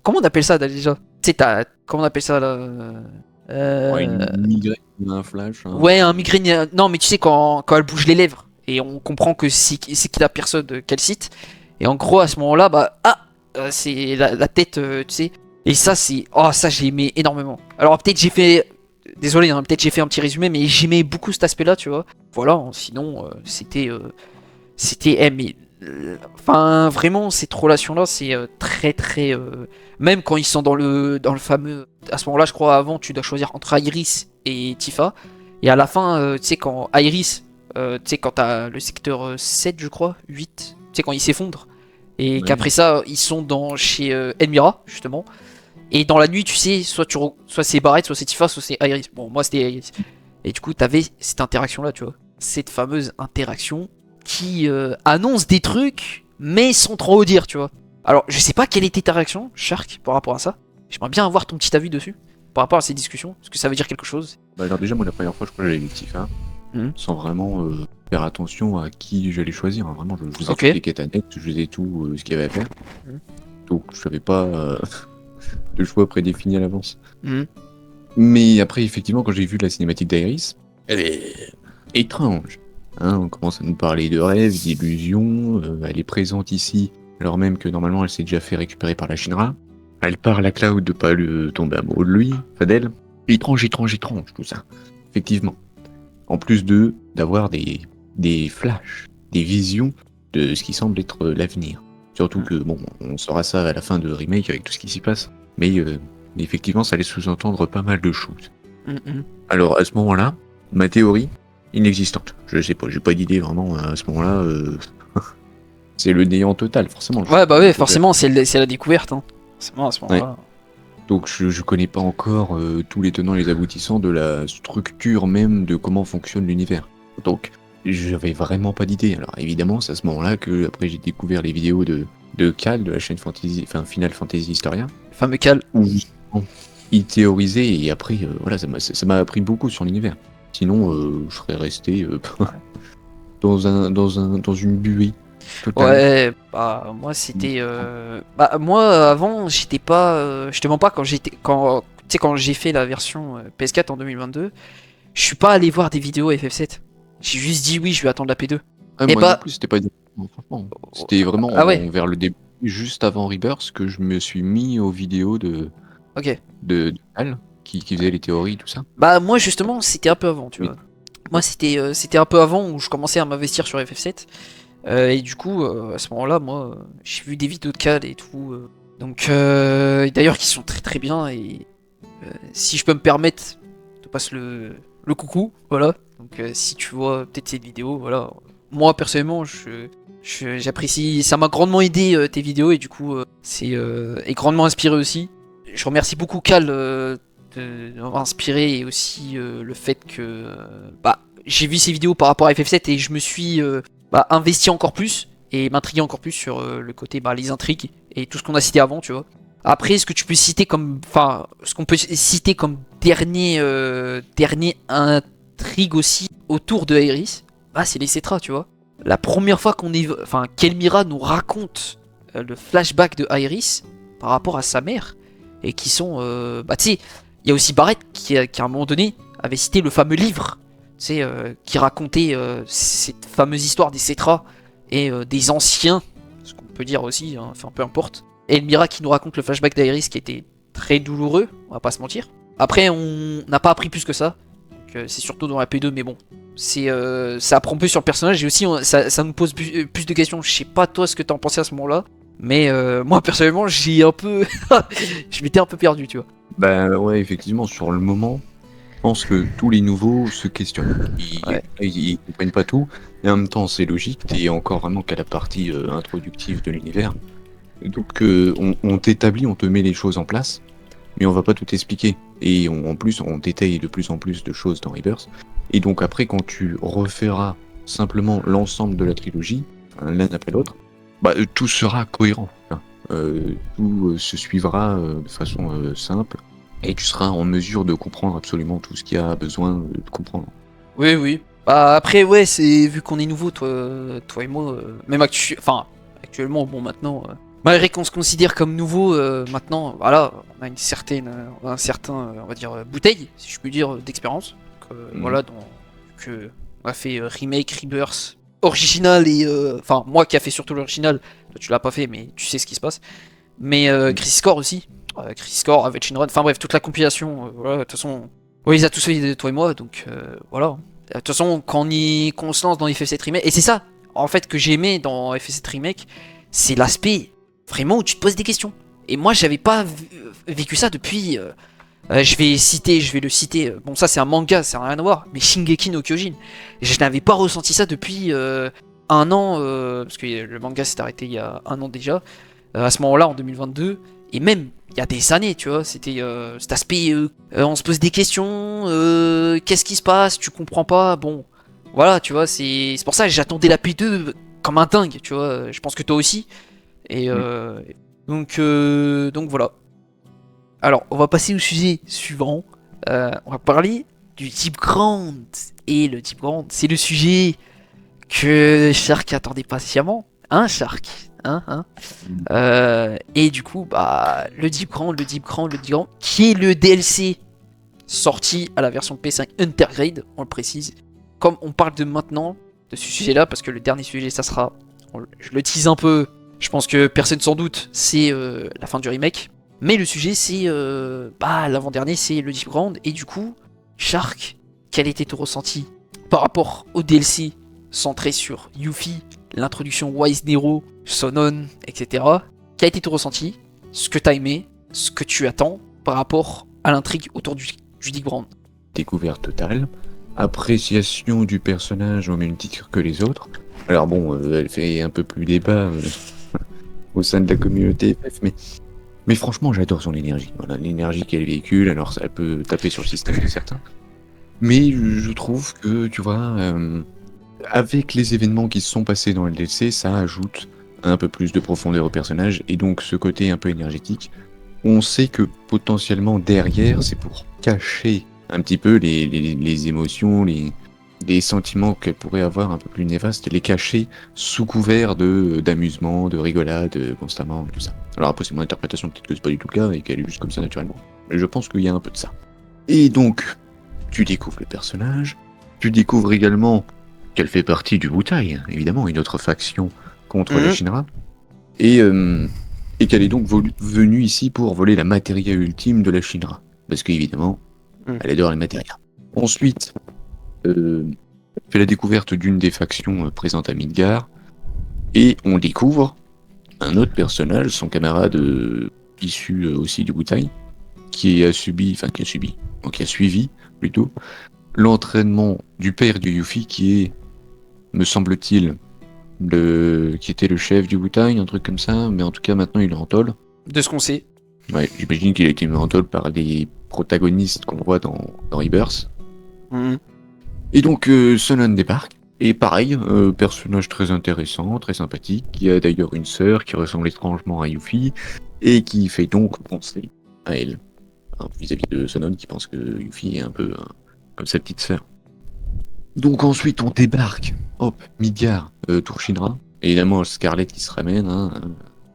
comment on appelle ça déjà? Tu sais, comment on appelle ça là? Ouais, une migraine, un flash. Ouais, un migraine. Non, mais tu sais, quand elle bouge les lèvres, et on comprend que c'est qui la personne qu'elle cite. Et en gros, à ce moment-là, bah, c'est la tête, tu sais. Et ça, c'est. Oh, ça, j'ai aimé énormément. Alors, peut-être j'ai fait. Désolé, hein, peut-être j'ai fait un petit résumé, mais j'aimais beaucoup cet aspect-là, tu vois. Voilà, hein, sinon, c'était. Mais. Enfin, vraiment, cette relation-là, c'est très, très. Même quand ils sont dans le fameux. À ce moment-là, je crois, avant, tu dois choisir entre Iris et Tifa. Et à la fin, tu sais, quand Iris. Tu sais, quand t'as le secteur 7, je crois, 8. Tu sais, quand il s'effondre. Et Ouais. qu'après ça, ils sont chez Elmira, justement. Et dans la nuit, tu sais, soit c'est Barrett, soit c'est Tifa, soit c'est Iris. Bon, moi, c'était Iris. Et du coup, t'avais cette interaction-là, tu vois. Cette fameuse interaction qui annonce des trucs, mais sans trop dire, tu vois. Alors, je sais pas quelle était ta réaction, Shark, par rapport à ça. J'aimerais bien avoir ton petit avis dessus, par rapport à ces discussions. Est-ce que ça veut dire quelque chose? Bah alors déjà, moi, la première fois, je crois que j'avais vu Tifa, sans vraiment faire attention à qui j'allais choisir. Hein. Vraiment, je faisais Ok. toutes les quêtes annexes, je faisais tout ce qu'il y avait à faire. Mhm. Donc, je savais pas de choix prédéfini à l'avance. Mhm. Mais après, effectivement, quand j'ai vu la cinématique d'Iris, elle est étrange. Hein, on commence à nous parler de rêves, d'illusions. Elle est présente ici, alors même que normalement, elle s'est déjà fait récupérer par la Shinra. Elle parle à Cloud de pas le tomber amoureux de lui, enfin d'elle. Étrange, tout ça. Effectivement. En plus d'avoir des flashs, des visions de ce qui semble être l'avenir. Surtout que, bon, on saura ça à la fin de Remake avec tout ce qui s'y passe. Mais effectivement, ça laisse sous-entendre pas mal de choses. Mhm. Alors, à ce moment-là, ma théorie, inexistante. Je sais pas, j'ai pas d'idée vraiment à ce moment-là. C'est le néant total, forcément. Ouais, bah ouais, forcément, c'est la découverte. Hein. Forcément, à ce moment-là. Donc je connais pas encore tous les tenants et les aboutissants de la structure même de comment fonctionne l'univers. Donc j'avais vraiment pas d'idée. Alors évidemment c'est à ce moment-là que après j'ai découvert les vidéos de Cal de la chaîne Fantasy, enfin Final Fantasy Historia, Le fameux Cal. où justement, il théorisait et après voilà ça m'a appris beaucoup sur l'univers. Sinon je serais resté dans une buée totale. Ouais, bah moi c'était bah moi avant j'étais pas je te mens pas quand tu sais quand j'ai fait la version PS4 en 2022, je suis pas allé voir des vidéos FF7. J'ai juste dit oui, je vais attendre la P2. Ah, Et moi bah non plus, c'était pas franchement. C'était vraiment ah ouais, vers le début, juste avant Rebirth, que je me suis mis aux vidéos OK. de Al, qui faisait les théories, tout ça. Bah moi justement, c'était un peu avant, tu Oui. vois. Moi c'était un peu avant où je commençais à m'investir sur FF7. Et du coup, à ce moment-là, moi, j'ai vu des vidéos de Cal et tout. Donc, et d'ailleurs, qui sont très très bien. Et si je peux me permettre, je te passe le coucou. Voilà. Donc, si tu vois peut-être cette vidéo, voilà. moi personnellement, j'apprécie, ça m'a grandement aidé tes vidéos et du coup, et grandement inspiré aussi. Je remercie beaucoup Cal de m'avoir inspiré et aussi le fait que j'ai vu ces vidéos par rapport à FF7 et je me suis investi encore plus et m'intriguer encore plus sur le côté les intrigues et tout ce qu'on a cité avant, tu vois. Après, ce que tu peux citer comme, enfin, ce qu'on peut citer comme dernier intrigue aussi autour de Aerys, c'est les Cetras, tu vois. La première fois qu'Elmira nous raconte le flashback de Aerys par rapport à sa mère et qui sont, tu sais, il y a aussi Barrett qui à un moment donné avait cité le fameux livre, tu sais, qui racontait cette fameuse histoire des Cetras et des anciens, ce qu'on peut dire aussi, hein, enfin peu importe. Et Elmira qui nous raconte le flashback d'Aerys qui était très douloureux, on va pas se mentir. Après, on n'a pas appris plus que ça. C'est surtout dans la P2, mais bon, ça apprend plus sur le personnage et aussi ça nous pose plus de questions. Je sais pas toi ce que t'en pensais à ce moment-là, mais moi personnellement j'ai un peu, je m'étais un peu perdu, tu vois. Bah ouais, effectivement, sur le moment, je pense que tous les nouveaux se questionnent. Ils comprennent pas tout, et en même temps c'est logique, t'es encore vraiment qu'à la partie introductive de l'univers. Donc on t'établit, on te met les choses en place, mais on va pas tout expliquer. Et en plus, on détaille de plus en plus de choses dans Rebirth. Et donc après, quand tu referas simplement l'ensemble de la trilogie, l'un après l'autre, tout sera cohérent. Tout se suivra de façon simple, et tu seras en mesure de comprendre absolument tout ce qu'il y a besoin de comprendre. Oui. Après, ouais, c'est vu qu'on est nouveau, toi et moi, même actuellement, bon, maintenant, malgré qu'on se considère comme nouveau, maintenant, voilà, on a un certain, on va dire, bouteille, si je puis dire, d'expérience. Voilà, que on a fait remake, rebirth, original et, moi qui a fait surtout l'original, toi tu l'as pas fait, mais tu sais ce qui se passe. Mais Crisis Core aussi, Crisis Core, avec Shinron, enfin bref, toute la compilation, voilà, de toute façon, oui, ils a tous fait toi et moi, donc voilà. De toute façon, quand on se lance dans FF7 Remake, et c'est ça, en fait, que j'ai aimé dans FF7 Remake, c'est l'aspect vraiment où tu te poses des questions. Et moi, j'avais pas vécu ça depuis. Je vais le citer. Bon, ça, c'est un manga, ça n'a rien à voir. Mais Shingeki no Kyojin. Je n'avais pas ressenti ça depuis un an. Parce que le manga s'est arrêté il y a un an déjà. À ce moment-là, en 2022. Et même, il y a des années, tu vois. C'était cet aspect. On se pose des questions. Qu'est-ce qui se passe? Tu comprends pas. Bon, voilà, tu vois. C'est pour ça que j'attendais la P2 comme un dingue, tu vois. Je pense que toi aussi. Et donc voilà. Alors, on va passer au sujet suivant. On va parler du Deep Ground. Et le Deep Ground, c'est le sujet que Shark attendait patiemment. Hein, Shark? Et du coup, le Deep Ground, qui est le DLC sorti à la version PS5 Intergrade, on le précise. Comme on parle de maintenant, de ce sujet-là, parce que le dernier sujet, ça sera... Je le tease un peu, je pense que personne sans doute, c'est la fin du remake. Mais le sujet, c'est l'avant-dernier, c'est le Deep Ground. Et du coup, Shark, quel était ton ressenti par rapport au DLC centré sur Yuffie, l'introduction Wise Nero, Sonon, etc. Quel a été ton ressenti? Ce que t'as aimé, ce que tu attends par rapport à l'intrigue autour du Deep Ground? Découverte totale, appréciation du personnage au même titre que les autres. Alors bon, elle fait un peu plus débat au sein de la communauté FF, mais franchement, j'adore son énergie. Voilà, l'énergie qu'elle véhicule, alors ça peut taper sur le système de certains. Mais je trouve que, tu vois, avec les événements qui se sont passés dans le DLC, ça ajoute un peu plus de profondeur au personnage, et donc ce côté un peu énergétique, on sait que potentiellement derrière, c'est pour cacher un petit peu les émotions, les sentiments qu'elle pourrait avoir un peu plus néfastes, les cacher sous couvert d'amusement, de rigolade, constamment, tout ça. Alors après, c'est mon interprétation, peut-être que c'est pas du tout le cas, et qu'elle est juste comme ça naturellement. Mais je pense qu'il y a un peu de ça. Et donc, tu découvres le personnage, tu découvres également qu'elle fait partie du Wutai, évidemment, une autre faction contre la Shinra, et qu'elle est donc venue ici pour voler la matéria ultime de la Shinra, parce qu'évidemment, elle adore les matérias. Ensuite, fait la découverte d'une des factions présentes à Midgar, et on découvre un autre personnage, son camarade issu aussi du Wutai, qui a suivi plutôt l'entraînement du père de Yuffie, qui est me semble-t-il, qui était le chef du Wu-Tang, un truc comme ça, mais en tout cas maintenant il est en tôle. De ce qu'on sait. Ouais, j'imagine qu'il a été mis en tôle par les protagonistes qu'on voit dans Rebirth. Mhm. Et donc Sonon débarque, et pareil, personnage très intéressant, très sympathique, qui a d'ailleurs une sœur qui ressemble étrangement à Yuffie, et qui fait donc penser à elle, hein, vis-à-vis de Sonon, qui pense que Yuffie est un peu comme sa petite sœur. Donc ensuite on débarque, hop, Midgar, Tour Shinra, évidemment Scarlett qui se ramène, hein,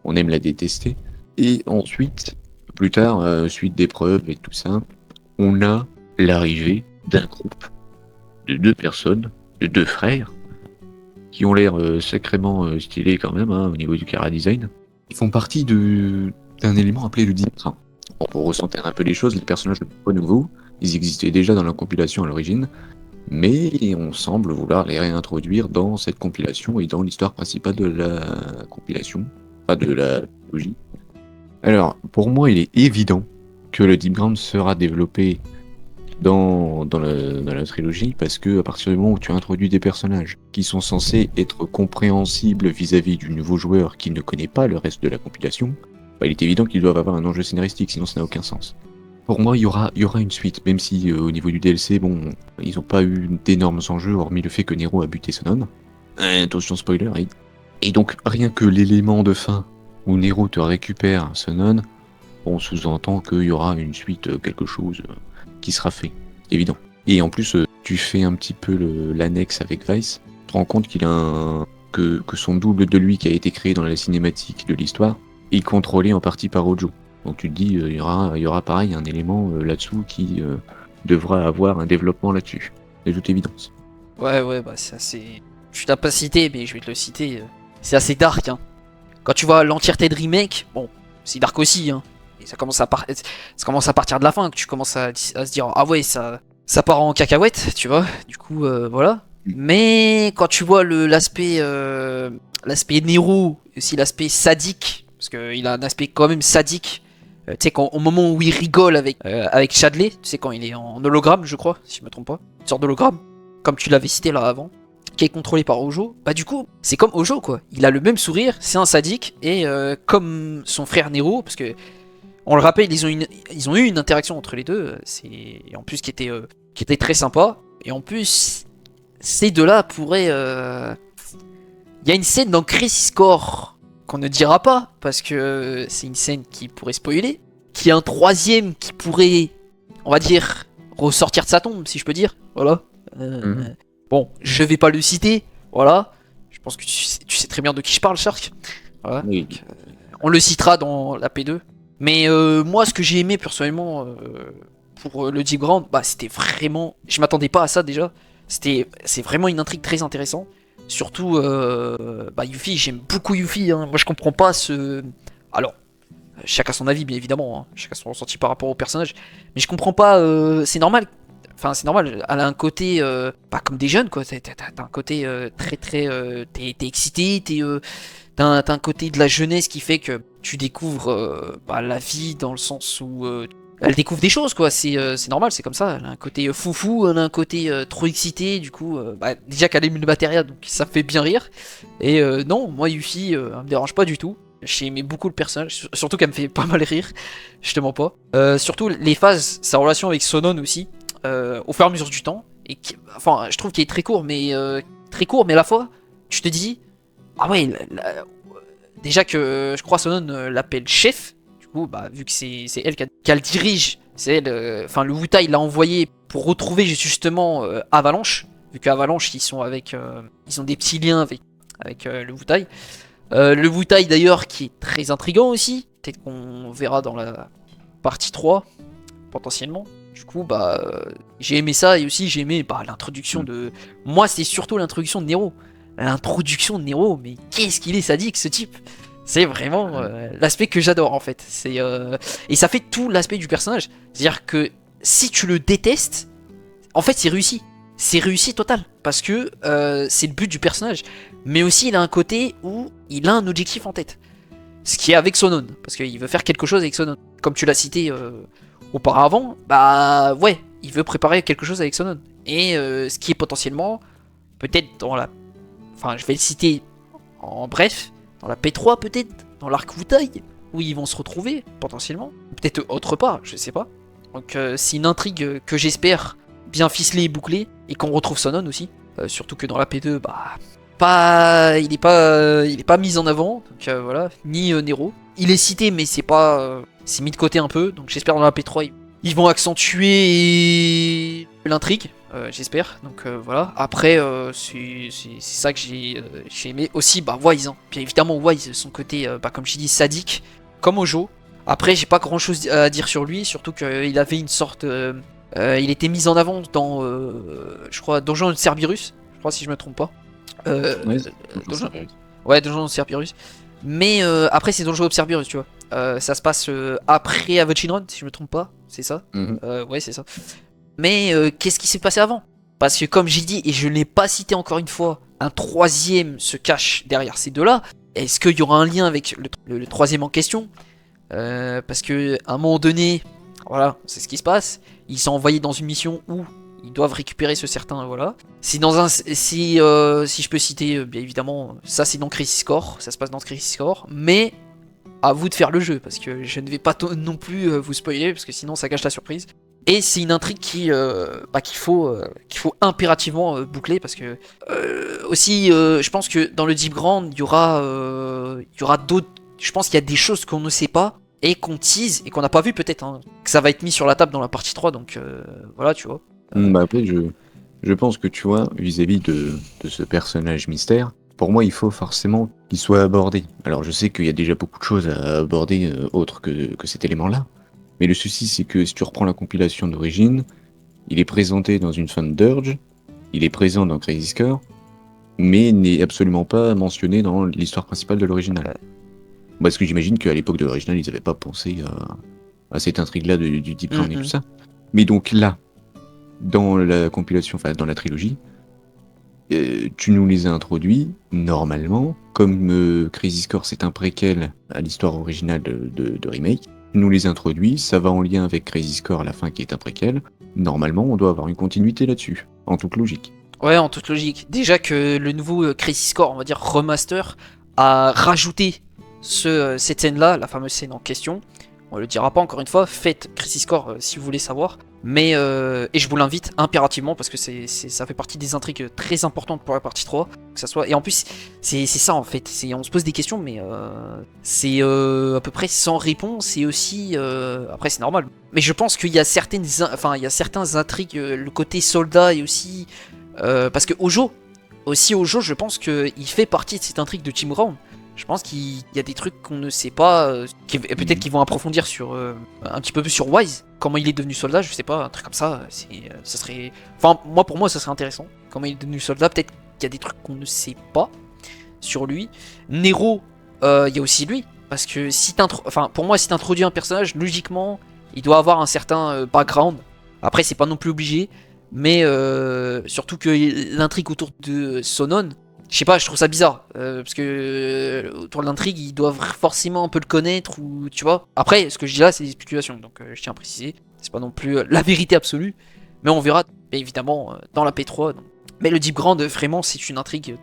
on aime la détester, et ensuite, plus tard, suite d'épreuves et tout ça, on a l'arrivée d'un groupe de 2 personnes, de 2 frères, qui ont l'air sacrément stylés quand même, hein, au niveau du chara design. Ils font partie d'un élément appelé le Dimitra. Bon, pour ressentir un peu les choses, les personnages ne sont pas nouveaux, ils existaient déjà dans la compilation à l'origine, mais on semble vouloir les réintroduire dans cette compilation et dans l'histoire principale de la compilation, pas de la trilogie. Alors, pour moi, il est évident que le Deep Ground sera développé dans la trilogie, parce que à partir du moment où tu introduis des personnages qui sont censés être compréhensibles vis-à-vis du nouveau joueur qui ne connaît pas le reste de la compilation, bah, il est évident qu'ils doivent avoir un enjeu scénaristique, sinon ça n'a aucun sens. Pour moi, il y aura une suite, même si au niveau du DLC, bon, ils n'ont pas eu d'énormes enjeux, hormis le fait que Nero a buté Sonon. Attention spoiler, oui. Et donc, rien que l'élément de fin où Nero te récupère Sonon, on sous-entend qu'il y aura une suite, quelque chose qui sera fait, évident. Et en plus, tu fais un petit peu l'annexe avec Vice, tu te rends compte qu'il a que son double de lui qui a été créé dans la cinématique de l'histoire est contrôlé en partie par Ojo. Donc tu te dis, il y aura pareil un élément là-dessous qui devra avoir un développement là-dessus, de toute évidence. Ouais, bah c'est assez... Je l'ai pas cité, mais je vais te le citer. C'est assez dark, hein. Quand tu vois l'entièreté de remake, bon, c'est dark aussi, hein. Et ça commence à partir de la fin que tu commences à se dire, ah ouais, ça part en cacahuète, tu vois. Du coup, voilà. Mais quand tu vois l'aspect Nero, aussi l'aspect sadique, parce qu'il a un aspect quand même sadique. Tu sais, au moment où il rigole avec Chadley, tu sais, quand il est en hologramme, je crois, si je me trompe pas, une sorte d'hologramme, comme tu l'avais cité là avant, qui est contrôlé par Ojo, bah du coup, c'est comme Ojo, quoi. Il a le même sourire, c'est un sadique, et comme son frère Nero, parce que, on le rappelle, ils ont eu une interaction entre les deux, en plus qui était très sympa, et en plus, ces deux-là pourraient... Il y a une scène dans Crisis Core qu'on ne dira pas, parce que c'est une scène qui pourrait spoiler, qui est un troisième qui pourrait, on va dire, ressortir de sa tombe, si je peux dire, voilà. Bon, je vais pas le citer, voilà, je pense que tu sais très bien de qui je parle, Shark, voilà. Oui. Donc, on le citera dans la P2, mais moi, ce que j'ai aimé personnellement pour le Deep Ground, bah c'était vraiment, je m'attendais pas à ça déjà, c'est vraiment une intrigue très intéressante. Surtout, bah Yuffie, j'aime beaucoup Yuffie, hein. Moi je comprends pas ce... Alors, chacun son avis bien évidemment, hein. Chacun son ressenti par rapport au personnage, mais je comprends pas, c'est normal, enfin c'est normal, elle a un côté, pas comme des jeunes quoi, t'as un côté très t'es excité, t'as un côté de la jeunesse qui fait que tu découvres bah, la vie dans le sens où... elle découvre des choses quoi, c'est normal, c'est comme ça. Elle a un côté foufou, elle a un côté trop excité, du coup, bah, déjà qu'elle aime le matériel, donc ça fait bien rire. Et non, moi Yuffie, elle me dérange pas du tout. J'ai aimé beaucoup le personnage, surtout qu'elle me fait pas mal rire, je te mens pas. Surtout les phases, sa relation avec Sonon aussi, au fur et à mesure du temps, et enfin, je trouve qu'il est très court, mais à la fois, tu te dis, ah ouais, déjà que je crois Sonon l'appelle chef. Bah, vu que c'est elle qui le dirige, c'est elle, enfin le Wu-Tai l'a envoyé pour retrouver justement Avalanche, vu qu'Avalanche ils ont des petits liens avec le Wu-Tai. Le Wu-Tai d'ailleurs qui est très intriguant aussi, peut-être qu'on verra dans la partie 3, potentiellement. Du coup, bah, j'ai aimé ça, et aussi j'ai aimé bah, l'introduction de... Moi c'est surtout l'introduction de Nero. L'introduction de Nero, mais qu'est-ce qu'il est sadique ce type! C'est vraiment l'aspect que j'adore en fait. Et ça fait tout l'aspect du personnage. C'est-à-dire que si tu le détestes, en fait c'est réussi. C'est réussi total. Parce que c'est le but du personnage. Mais aussi il a un côté où il a un objectif en tête. Ce qui est avec Sonon. Parce qu'il veut faire quelque chose avec Sonon. Comme tu l'as cité auparavant, bah ouais, il veut préparer quelque chose avec Sonon. Et ce qui est potentiellement, peut-être dans la enfin, je vais le citer en bref, dans la P3 peut-être, dans l'arc Wutai, où ils vont se retrouver potentiellement, peut-être autre part, je sais pas. Donc c'est une intrigue que j'espère bien ficelée et bouclée, et qu'on retrouve Sonon aussi, surtout que dans la P2, il est pas mis en avant, donc voilà, ni Nero. Il est cité, mais c'est pas, c'est mis de côté un peu, donc j'espère dans la P3 ils vont accentuer l'intrigue, j'espère. Donc voilà. Après, c'est ça que j'ai aimé aussi. Wise, hein. Bien évidemment Wise, son côté, comme j'ai dit, sadique, comme Ojo. Après, j'ai pas grand chose à dire sur lui, surtout qu'il avait une sorte, il était mis en avant dans, je crois, Donjon de Cerberus, je crois si je me trompe pas. Donjon de Cerberus. Mais après, c'est Donjon of Cerberus, tu vois. Ça se passe après Avenged Run, si je me trompe pas, c'est ça. Ouais, c'est ça. Mais qu'est-ce qui s'est passé avant? Parce que comme j'ai dit, et je ne l'ai pas cité encore une fois, un troisième se cache derrière ces deux-là. Est-ce qu'il y aura un lien avec le troisième en question? Parce que à un moment donné, voilà, c'est ce qui se passe. Ils sont envoyés dans une mission où ils doivent récupérer ce certain, voilà. C'est dans un, si je peux citer, bien évidemment, ça c'est dans Crisis Core, ça se passe dans Crisis Core, mais à vous de faire le jeu, parce que je ne vais pas non plus vous spoiler, parce que sinon ça gâche la surprise. Et c'est une intrigue qu'il faut impérativement boucler, parce que aussi, je pense que dans le Deep Ground, il y aura d'autres. Je pense qu'il y a des choses qu'on ne sait pas et qu'on tease et qu'on n'a pas vu peut-être, hein, que ça va être mis sur la table dans la partie 3, donc voilà, tu vois. Après, je pense que tu vois, vis-à-vis de ce personnage mystère, pour moi, il faut forcément qu'il soit abordé. Alors, je sais qu'il y a déjà beaucoup de choses à aborder autres que cet élément-là. Mais le souci, c'est que si tu reprends la compilation d'origine, il est présenté dans une fin de Dirge, il est présent dans Crisis Core, mais n'est absolument pas mentionné dans l'histoire principale de l'original. Parce que j'imagine qu'à l'époque de l'original, ils n'avaient pas pensé à cette intrigue-là du Deep Ground et tout ça. Mais donc là, dans la compilation, enfin dans la trilogie, tu nous les as introduits normalement, comme Crisis Core c'est un préquel à l'histoire originale de Remake, tu nous les introduis, ça va en lien avec Crisis Core à la fin qui est un préquel, normalement on doit avoir une continuité là-dessus, en toute logique. Ouais, en toute logique. Déjà que le nouveau Crisis Core, on va dire remaster, a rajouté cette scène-là, la fameuse scène en question. On le dira pas encore une fois, faites Crisis Core si vous voulez savoir. Mais, et je vous l'invite impérativement parce que ça fait partie des intrigues très importantes pour la partie 3. Que ça soit... Et en plus, c'est ça en fait. On se pose des questions, mais c'est à peu près sans réponse. Et aussi, après c'est normal. Mais je pense qu'il y a certaines intrigues, le côté soldat et aussi... parce que Ojo, je pense qu'il fait partie de cette intrigue de Team Ground. Je pense qu'il y a des trucs qu'on ne sait pas, peut-être qu'ils vont approfondir sur un petit peu plus sur Wise, comment il est devenu soldat, je sais pas, un truc comme ça, ça serait, enfin pour moi ça serait intéressant. Comment il est devenu soldat, peut-être qu'il y a des trucs qu'on ne sait pas sur lui. Nero, il y a aussi lui, parce que pour moi si t'introduis un personnage, logiquement il doit avoir un certain background. Après c'est pas non plus obligé, mais surtout que l'intrigue autour de Sonon. Je sais pas, je trouve ça bizarre, parce que autour de l'intrigue, ils doivent forcément un peu le connaître, ou tu vois. Après, ce que je dis là, c'est des spéculations, donc je tiens à préciser, c'est pas non plus la vérité absolue, mais on verra, évidemment, dans la P3. Donc. Mais le Deep Ground, vraiment, c'est une intrigue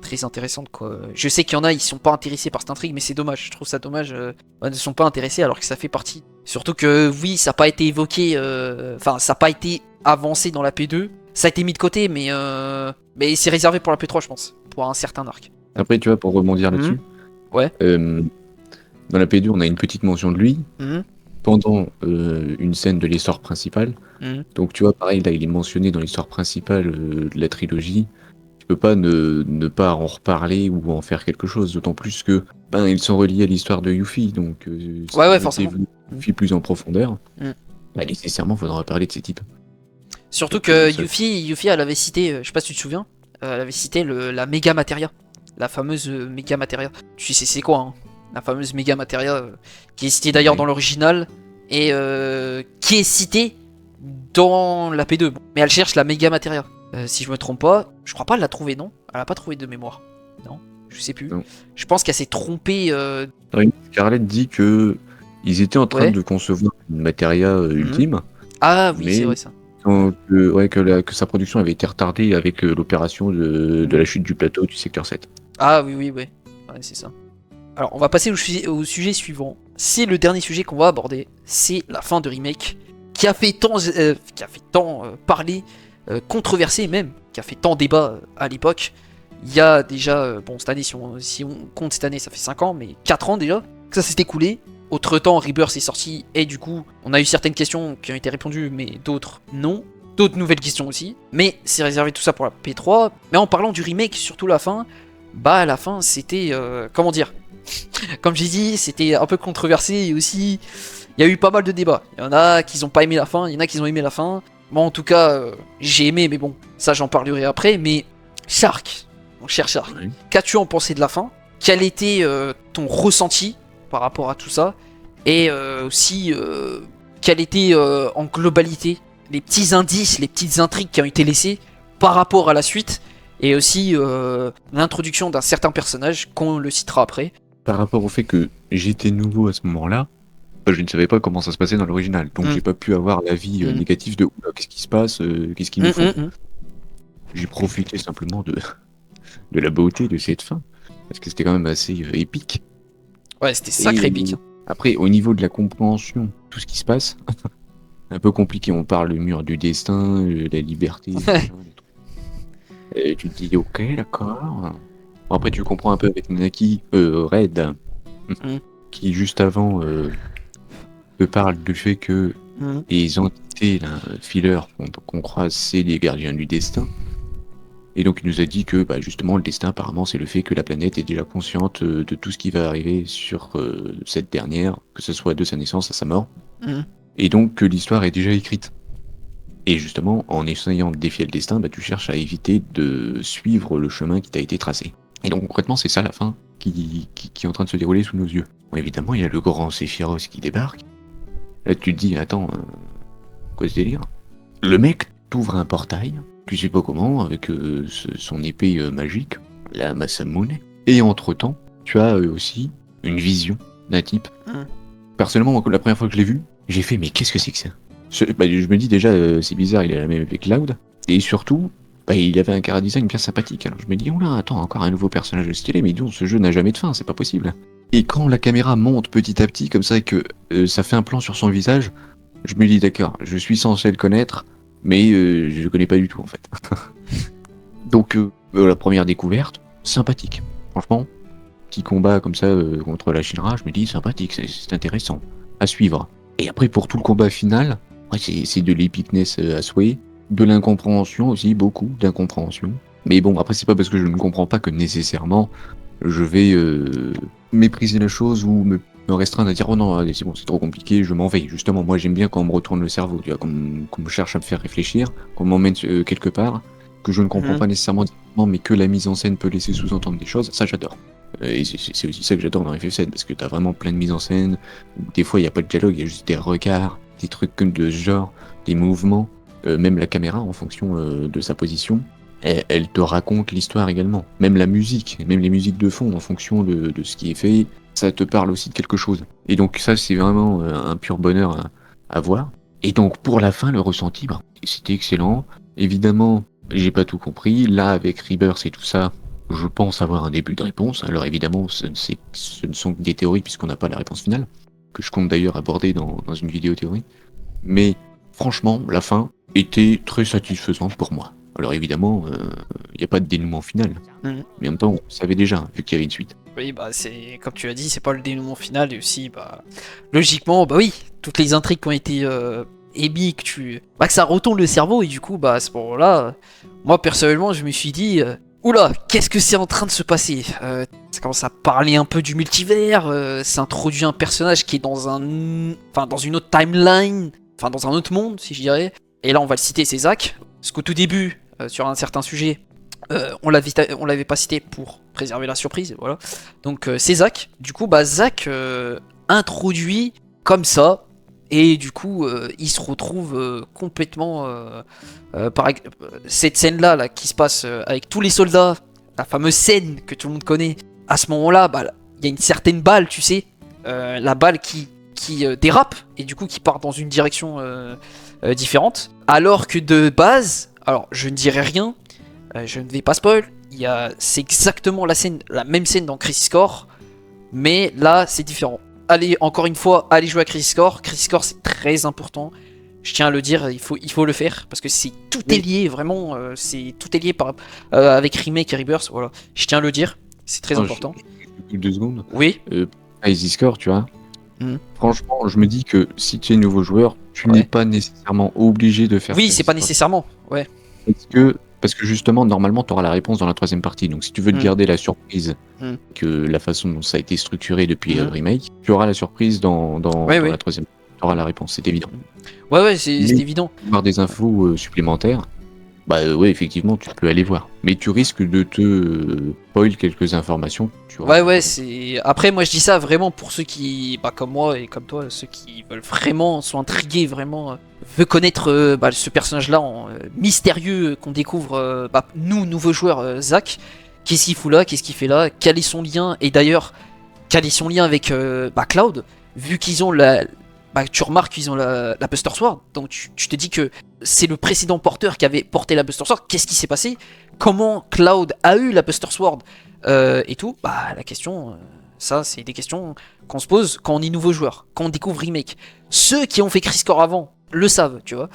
très intéressante, quoi. Je sais qu'il y en a, ils sont pas intéressés par cette intrigue, mais c'est dommage, je trouve ça dommage, ils ne sont pas intéressés alors que ça fait partie. Surtout que, oui, ça n'a pas été évoqué, ça n'a pas été avancé dans la P2, ça a été mis de côté, mais c'est réservé pour la P3, je pense. Pour un certain arc. Après, tu vois, pour rebondir là-dessus, ouais. Dans la P2, on a une petite mention de lui pendant une scène de l'histoire principale. Donc, tu vois, pareil, là, il est mentionné dans l'histoire principale de la trilogie. Tu peux pas ne pas en reparler ou en faire quelque chose, d'autant plus que ils sont reliés à l'histoire de Yuffie, donc ouais, forcément. Yuffie plus en profondeur, nécessairement, il faudra parler de ces types. Surtout que Yuffie, elle avait cité, je sais pas si tu te souviens, elle avait cité la méga Materia, la fameuse méga Materia. Tu sais c'est quoi, hein, la fameuse méga Materia qui est citée d'ailleurs dans l'original et qui est citée dans la P2. Mais elle cherche la méga Materia. Si je me trompe pas, je crois pas elle l'a trouvée, non? Elle a pas trouvé de mémoire. Non, je sais plus. Non. Je pense qu'elle s'est trompée. Scarlett dit que ils étaient en train de concevoir une Materia ultime. Ah oui, c'est vrai ça. que sa production avait été retardée avec l'opération de la chute du plateau du secteur 7. Ah oui, ouais, c'est ça. Alors, on va passer au sujet suivant. C'est le dernier sujet qu'on va aborder. C'est la fin de remake qui a fait tant parler, controversé même, qui a fait tant débat à l'époque. Il y a déjà, bon, cette année, si on compte cette année, ça fait 5 ans, mais 4 ans déjà, que ça s'est écoulé. Autre temps, Rebirth est sorti, et du coup, on a eu certaines questions qui ont été répondues, mais d'autres non. D'autres nouvelles questions aussi. Mais c'est réservé tout ça pour la P3. Mais en parlant du remake, surtout la fin, bah à la fin, c'était, comment dire, comme j'ai dit, c'était un peu controversé, et aussi, il y a eu pas mal de débats. Il y en a qui n'ont pas aimé la fin, il y en a qui ont aimé la fin. Moi, en tout cas, j'ai aimé, mais bon, ça j'en parlerai après. Mais Shark, mon cher Shark, Oui. qu'as-tu en pensé de la fin? Quel était ton ressenti par rapport à tout ça? Et aussi, quel était en globalité les petits indices, les petites intrigues qui ont été laissées par rapport à la suite? Et aussi l'introduction d'un certain personnage qu'on le citera après. Par rapport au fait que j'étais nouveau à ce moment-là, je ne savais pas comment ça se passait dans l'original, donc j'ai pas pu avoir l'avis négatif de oula, qu'est-ce qui se passe, qu'est-ce qu'ils nous font. J'ai profité simplement de la beauté de cette fin, parce que c'était quand même assez épique. Ouais, c'était sacré épique. Après, au niveau de la compréhension, tout ce qui se passe, un peu compliqué. On parle le mur du destin, la liberté. Et tu te dis, ok, d'accord. Bon, après, tu comprends un peu avec Naki, Red, qui juste avant te parle du fait que les entités, là, filler qu'on croise, c'est les gardiens du destin. Et donc il nous a dit que bah, justement le destin apparemment c'est le fait que la planète est déjà consciente de tout ce qui va arriver sur cette dernière, que ce soit de sa naissance à sa mort. Et donc que l'histoire est déjà écrite. Et justement en essayant de défier le destin, bah, tu cherches à éviter de suivre le chemin qui t'a été tracé. Et donc concrètement c'est ça la fin qui est en train de se dérouler sous nos yeux. Bon, évidemment il y a le grand Sephiroth qui débarque. Là tu te dis attends, quoi ce délire? Le mec t'ouvre un portail, tu sais pas comment, avec son épée magique, la Masamune. Et entre-temps, tu as aussi une vision d'un type. Personnellement, moi, la première fois que je l'ai vu, j'ai fait mais qu'est-ce que c'est que ça? Je me dis déjà, c'est bizarre, il est la même avec Cloud. Et surtout, bah, il avait un chara-design bien sympathique. Alors je me dis, oula, attends, encore un nouveau personnage stylé, mais disons, ce jeu n'a jamais de fin, c'est pas possible. Et quand la caméra monte petit à petit, comme ça, et que ça fait un plan sur son visage, je me dis, d'accord, je suis censé le connaître, mais je le connais pas du tout en fait. Donc la première découverte, sympathique. Franchement, petit combat comme ça contre la Shinra, je me dis sympathique, c'est intéressant à suivre. Et après pour tout le combat final, ouais, c'est de l'épicness à souhait, de l'incompréhension aussi, beaucoup d'incompréhension. Mais bon, après c'est pas parce que je ne comprends pas que nécessairement je vais mépriser la chose ou me restreindre à dire oh non allez, c'est bon, c'est trop compliqué, je m'en vais. Justement moi j'aime bien quand on me retourne le cerveau, tu vois, qu'on me cherche à me faire réfléchir, qu'on m'emmène quelque part que je ne comprends pas nécessairement directement, mais que la mise en scène peut laisser sous-entendre des choses, ça j'adore. Et c'est aussi ça que j'adore dans FF7, parce que t'as vraiment plein de mise en scène, des fois il n'y a pas de dialogue, il y a juste des regards, des trucs comme de ce genre, des mouvements, même la caméra en fonction de sa position, elle te raconte l'histoire également. Même la musique, même les musiques de fond en fonction de ce qui est fait, ça te parle aussi de quelque chose. Et donc ça c'est vraiment un pur bonheur à voir. Et donc pour la fin, le ressenti, bah, c'était excellent. Évidemment, j'ai pas tout compris. Là avec Rebirth et tout ça, je pense avoir un début de réponse. Alors évidemment, ce ne sont que des théories puisqu'on n'a pas la réponse finale, que je compte d'ailleurs aborder dans une vidéo théorie. Mais franchement, la fin était très satisfaisante pour moi. Alors évidemment, il n'y a pas de dénouement final. Mais en même temps, on savait déjà, vu qu'il y avait une suite. Oui, bah c'est comme tu as dit, c'est pas le dénouement final et aussi, bah logiquement, bah oui, toutes les intrigues qui ont été émises, que ça retourne le cerveau et du coup, bah à ce moment-là, moi personnellement, je me suis dit, oula, qu'est-ce que c'est en train de se passer? Ça commence à parler un peu du multivers, ça introduit un personnage qui est dans dans une autre timeline, enfin dans un autre monde, si je dirais. Et là, on va le citer, c'est Zack, parce qu'au tout début, sur un certain sujet. On l'avait pas cité pour préserver la surprise, voilà. Donc c'est Zack. Du coup, bah Zack introduit comme ça, et du coup, il se retrouve complètement par cette scène là qui se passe avec tous les soldats, la fameuse scène que tout le monde connaît. À ce moment-là, bah il y a une certaine balle, tu sais, la balle qui qui dérape et du coup qui part dans une direction différente. Alors que de base, alors je ne dirai rien, je ne vais pas spoil, c'est exactement la même scène dans Crisis Core, mais là c'est différent. Allez, encore une fois, allez jouer à Crisis Core. Crisis Core c'est très important. Je tiens à le dire, il faut le faire parce que tout est lié vraiment, tout est lié avec Remake et Rebirth. Voilà, je tiens à le dire, c'est très important. 2 secondes. Oui. Crisis Core, tu vois. Mhm. Franchement, je me dis que si tu es nouveau joueur, tu n'es pas nécessairement obligé de faire. Oui, c'est pas nécessairement. Ouais. Parce que justement, normalement, tu auras la réponse dans la 3e partie. Donc, si tu veux te garder la surprise, que la façon dont ça a été structuré depuis le remake, tu auras la surprise dans la 3e. Tu auras la réponse, c'est évident. Ouais, c'est évident. Avoir des infos supplémentaires, ouais, effectivement, tu peux aller voir. Mais tu risques de te spoil quelques informations. C'est. Après, moi, je dis ça vraiment pour ceux qui, comme moi et comme toi, ceux qui veulent vraiment, sont intrigués, vraiment, veulent connaître ce personnage-là mystérieux qu'on découvre, nous, nouveaux joueurs, Zack. Qu'est-ce qu'il fout là? Qu'est-ce qu'il fait là? Quel est son lien? Et d'ailleurs, quel est son lien avec Cloud? Vu qu'ils ont tu remarques qu'ils ont la Buster Sword, donc tu te dis que c'est le précédent porteur qui avait porté la Buster Sword. Qu'est-ce qui s'est passé? Comment Cloud a eu la Buster Sword et tout? La question, ça c'est des questions qu'on se pose quand on est nouveau joueur, quand on découvre Remake. Ceux qui ont fait Crisis Core avant le savent, tu vois.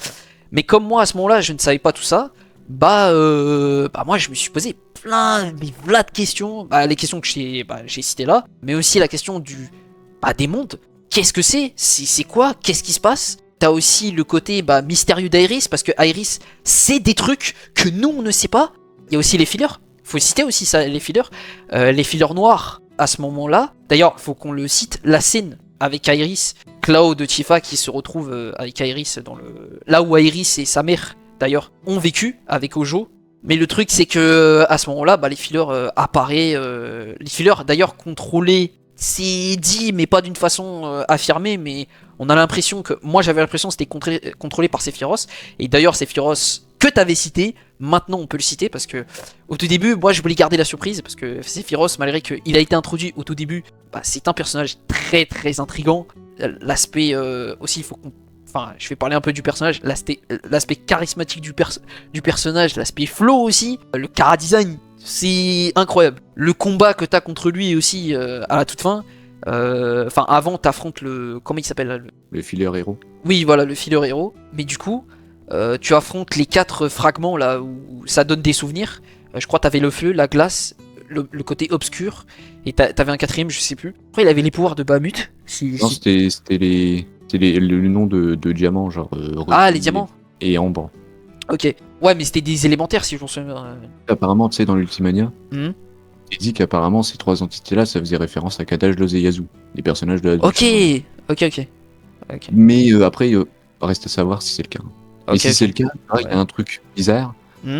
Mais comme moi à ce moment-là, je ne savais pas tout ça. Moi je me suis posé plein de questions. Les questions que j'ai citées là, mais aussi la question des mondes. Qu'est-ce que c'est? C'est quoi? Qu'est-ce qui se passe? T'as aussi le côté mystérieux d'Iris, parce que Iris, c'est des trucs que nous, on ne sait pas. Il y a aussi les fillers. Faut citer aussi ça, les fillers. Les fillers noirs, à ce moment-là. D'ailleurs, faut qu'on le cite, la scène avec Iris, Cloud, Tifa, qui se retrouve avec Iris là où Iris et sa mère, d'ailleurs, ont vécu avec Ojo. Mais le truc, c'est que à ce moment-là, les fillers apparaissent. Les fillers, d'ailleurs, contrôlés. C'est dit, mais pas d'une façon affirmée, mais on a l'impression que... Moi, j'avais l'impression que c'était contrôlé par Sephiroth. Et d'ailleurs, Sephiroth que t'avais cité, maintenant on peut le citer, parce que au tout début, moi je voulais garder la surprise, parce que Sephiroth, malgré qu'il a été introduit au tout début, c'est un personnage très très intriguant. L'aspect aussi, il faut qu'on... Enfin, je vais parler un peu du personnage, l'aspect charismatique du personnage, l'aspect flow aussi, le chara-design, c'est incroyable. Le combat que t'as contre lui aussi à la toute fin, avant t'affrontes le... Comment il s'appelle le filler héros. Oui, voilà, le filler héros. Mais du coup, tu affrontes les 4 fragments là où ça donne des souvenirs. Je crois que t'avais le feu, la glace, le côté obscur, et t'avais un 4ème, je sais plus. Après, il avait les pouvoirs de Bahamut. Non, c'était le nom de diamant, genre. Les diamants. Et ambre. Ok. Ouais, mais c'était des élémentaires, si je m'en souviens. Apparemment, tu sais, dans l'Ultimania, il dit qu'apparemment, ces 3 entités-là, ça faisait référence à Kadash, Loz et Yazoo, les personnages de la. Ok. Mais après, reste à savoir si c'est le cas. Et si c'est le cas, il y a un truc bizarre,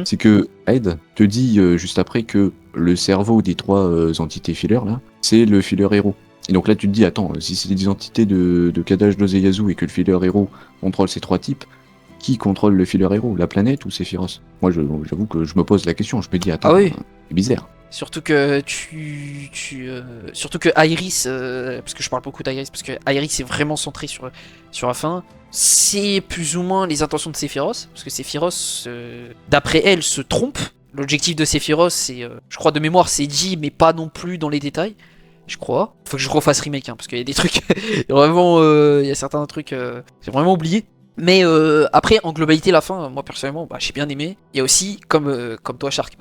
c'est que Ed te dit juste après que le cerveau des 3 entités filler là, c'est le filler héros. Et donc là, tu te dis, attends, si c'est des entités de Kadash, Loz et Yazoo et que le filler héros contrôle ces 3 types, qui contrôle le filler héros, la planète ou Sephiroth? Moi, j'avoue que je me pose la question. Je me dis, attends, c'est bizarre. Surtout que surtout que Iris, parce que je parle beaucoup d'Iris, parce que Iris est vraiment centré sur la fin. C'est plus ou moins les intentions de Sephiroth, parce que Sephiroth, d'après elle, se trompe. L'objectif de Sephiroth, c'est, je crois de mémoire, c'est dit, mais pas non plus dans les détails. Je crois. Faut que je refasse remake, parce qu'il y a des trucs, vraiment, il y a certains trucs, j'ai vraiment oublié. Mais après, en globalité, la fin, moi personnellement, j'ai bien aimé. Il y a aussi, comme toi, Shark,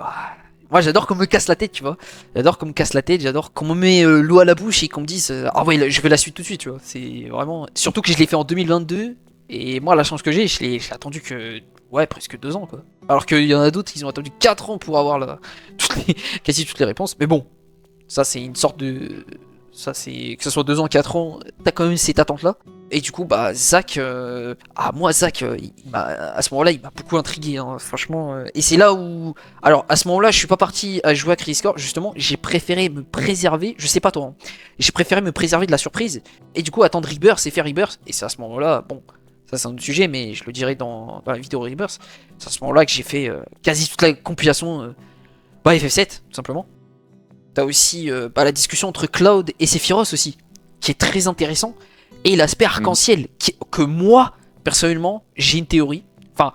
moi j'adore qu'on me casse la tête, tu vois. J'adore qu'on me casse la tête, j'adore qu'on me met l'eau à la bouche et qu'on me dise ah ouais, je veux la suite tout de suite, tu vois. C'est vraiment. Surtout que je l'ai fait en 2022. Et moi, la chance que j'ai attendu que. Ouais, presque 2 ans, quoi. Alors qu'il y en a d'autres, ils ont attendu 4 ans pour avoir quasi toutes les réponses. Mais bon, ça c'est une sorte de. Ça c'est. Que ce soit 2 ans, 4 ans, t'as quand même cette attente-là. Et du coup, Zack, moi, Zack, à ce moment-là, il m'a beaucoup intrigué, franchement. Et c'est là où, alors, à ce moment-là, je suis pas parti à jouer à Crisis Core, justement, j'ai préféré me préserver, je sais pas toi, j'ai préféré me préserver de la surprise, et du coup, attendre Rebirth et faire Rebirth, et c'est à ce moment-là, bon, ça c'est un autre sujet, mais je le dirai dans la vidéo Rebirth, c'est à ce moment-là que j'ai fait quasi toute la compilation FF7, tout simplement. T'as aussi la discussion entre Cloud et Sephiroth aussi, qui est très intéressant. Et l'aspect arc-en-ciel, que moi, personnellement, j'ai une théorie. Enfin,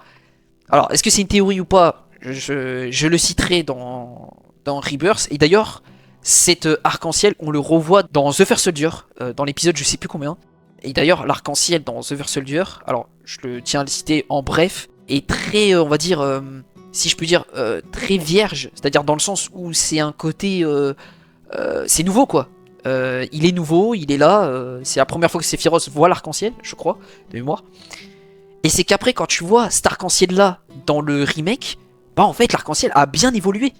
alors, est-ce que c'est une théorie ou pas? Je le citerai dans Rebirth. Et d'ailleurs, cet arc-en-ciel, on le revoit dans The First Soldier, dans l'épisode je sais plus combien. Et d'ailleurs, l'arc-en-ciel dans The First Soldier, alors je le tiens à le citer en bref, est très, on va dire, si je peux dire, très vierge. C'est-à-dire dans le sens où c'est un côté... c'est nouveau quoi. Il est nouveau, il est là. C'est la première fois que Sephiroth voit l'arc-en-ciel, je crois, de mémoire. Et c'est qu'après, quand tu vois cet arc-en-ciel là dans le remake, bah en fait l'arc-en-ciel a bien évolué.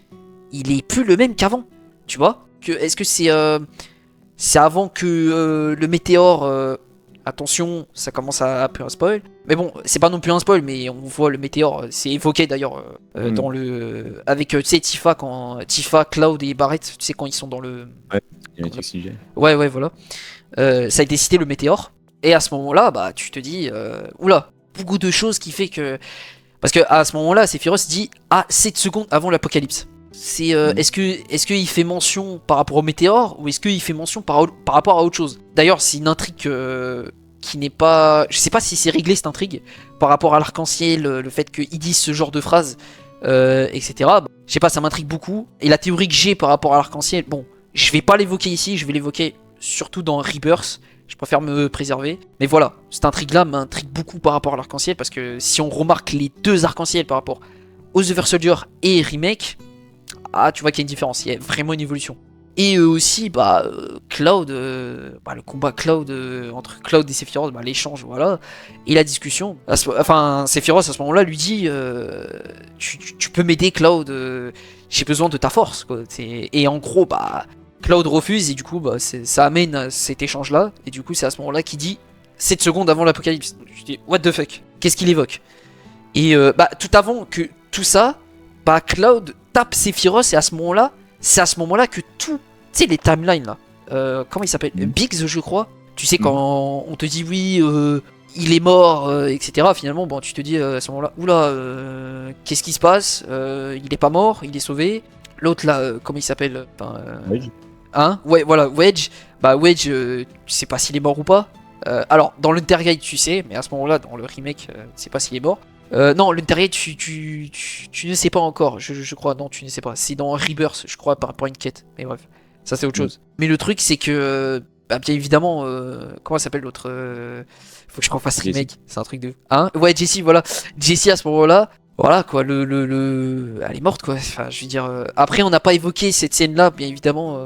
Il est plus le même qu'avant, tu vois. Est-ce que c'est avant que le météore, attention, ça commence à un peu un spoil. Mais bon, c'est pas non plus un spoil, mais on voit le météore, c'est évoqué d'ailleurs dans le avec tu sais Tifa, Cloud et Barrett, tu sais quand ils sont dans le ouais voilà. Ça a été cité le météore. Et à ce moment-là, bah tu te dis oula, beaucoup de choses qui fait que parce que à ce moment-là, Sephiroth dit 7 secondes avant l'apocalypse. C'est est-ce qu'il fait mention par rapport au météore ou est-ce qu'il fait mention par rapport à autre chose. D'ailleurs, c'est une intrigue qui n'est pas, je sais pas si c'est réglé cette intrigue par rapport à l'arc-en-ciel, le fait qu'il dise ce genre de phrase, etc. Je sais pas, ça m'intrigue beaucoup. Et la théorie que j'ai par rapport à l'arc-en-ciel, bon, je vais pas l'évoquer ici, je vais l'évoquer surtout dans Rebirth. Je préfère me préserver. Mais voilà, cette intrigue-là m'intrigue beaucoup par rapport à l'arc-en-ciel. Parce que si on remarque les deux arcs-en-ciel par rapport aux The First Soldier et Remake, tu vois qu'il y a une différence, il y a vraiment une évolution. Et aussi, Cloud, le combat Cloud entre Cloud et Sephiroth, l'échange, voilà. Et la discussion. Enfin, Sephiroth à ce moment-là lui dit tu peux m'aider, Cloud, j'ai besoin de ta force, quoi. Et en gros, Cloud refuse et du coup ça amène à cet échange là et du coup c'est à ce moment là qu'il dit 7 secondes avant l'apocalypse. Je dis what the fuck, qu'est-ce qu'il évoque? Et tout avant que tout ça, Cloud tape Sephiroth et c'est à ce moment là que tout, tu sais les timelines là, comment il s'appelle, Biggs je crois, tu sais quand on te dit oui il est mort, etc. Finalement tu te dis à ce moment là oula, qu'est-ce qui se passe, il est pas mort, il est sauvé. L'autre là, comment il s'appelle, ouais, voilà, Wedge. Wedge, tu sais pas s'il est mort ou pas. Alors, dans l'Untergate, tu sais, mais à ce moment-là, dans le remake, tu sais pas s'il est mort. Non, l'Untergate, tu ne sais pas encore, je crois. Non, tu ne sais pas. C'est dans Rebirth, je crois, par rapport à une quête. Mais bref, ça c'est autre chose. Mais le truc, c'est que, bien évidemment, comment s'appelle l'autre faut que je refasse remake, c'est un truc de... Ouais, Jessie, voilà. Jessie, à ce moment-là, voilà quoi, elle est morte quoi. Enfin, je veux dire. Après, on n'a pas évoqué cette scène-là, bien évidemment,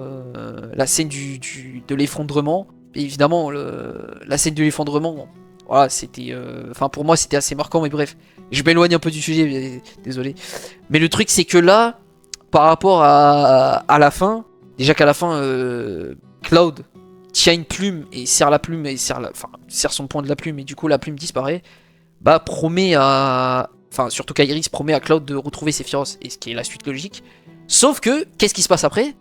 la scène de l'effondrement. Évidemment, la scène de l'effondrement, voilà, c'était. Enfin, pour moi, c'était assez marquant, mais bref, je m'éloigne un peu du sujet, mais, désolé. Mais le truc, c'est que là, par rapport à la fin, déjà qu'à la fin, Cloud tient une plume et serre la plume et serre son poing de la plume et du coup la plume disparaît. Promet à. Enfin, surtout qu'Iris promet à Cloud de retrouver Sephiroth, et ce qui est la suite logique. Sauf que, qu'est-ce qui se passe après?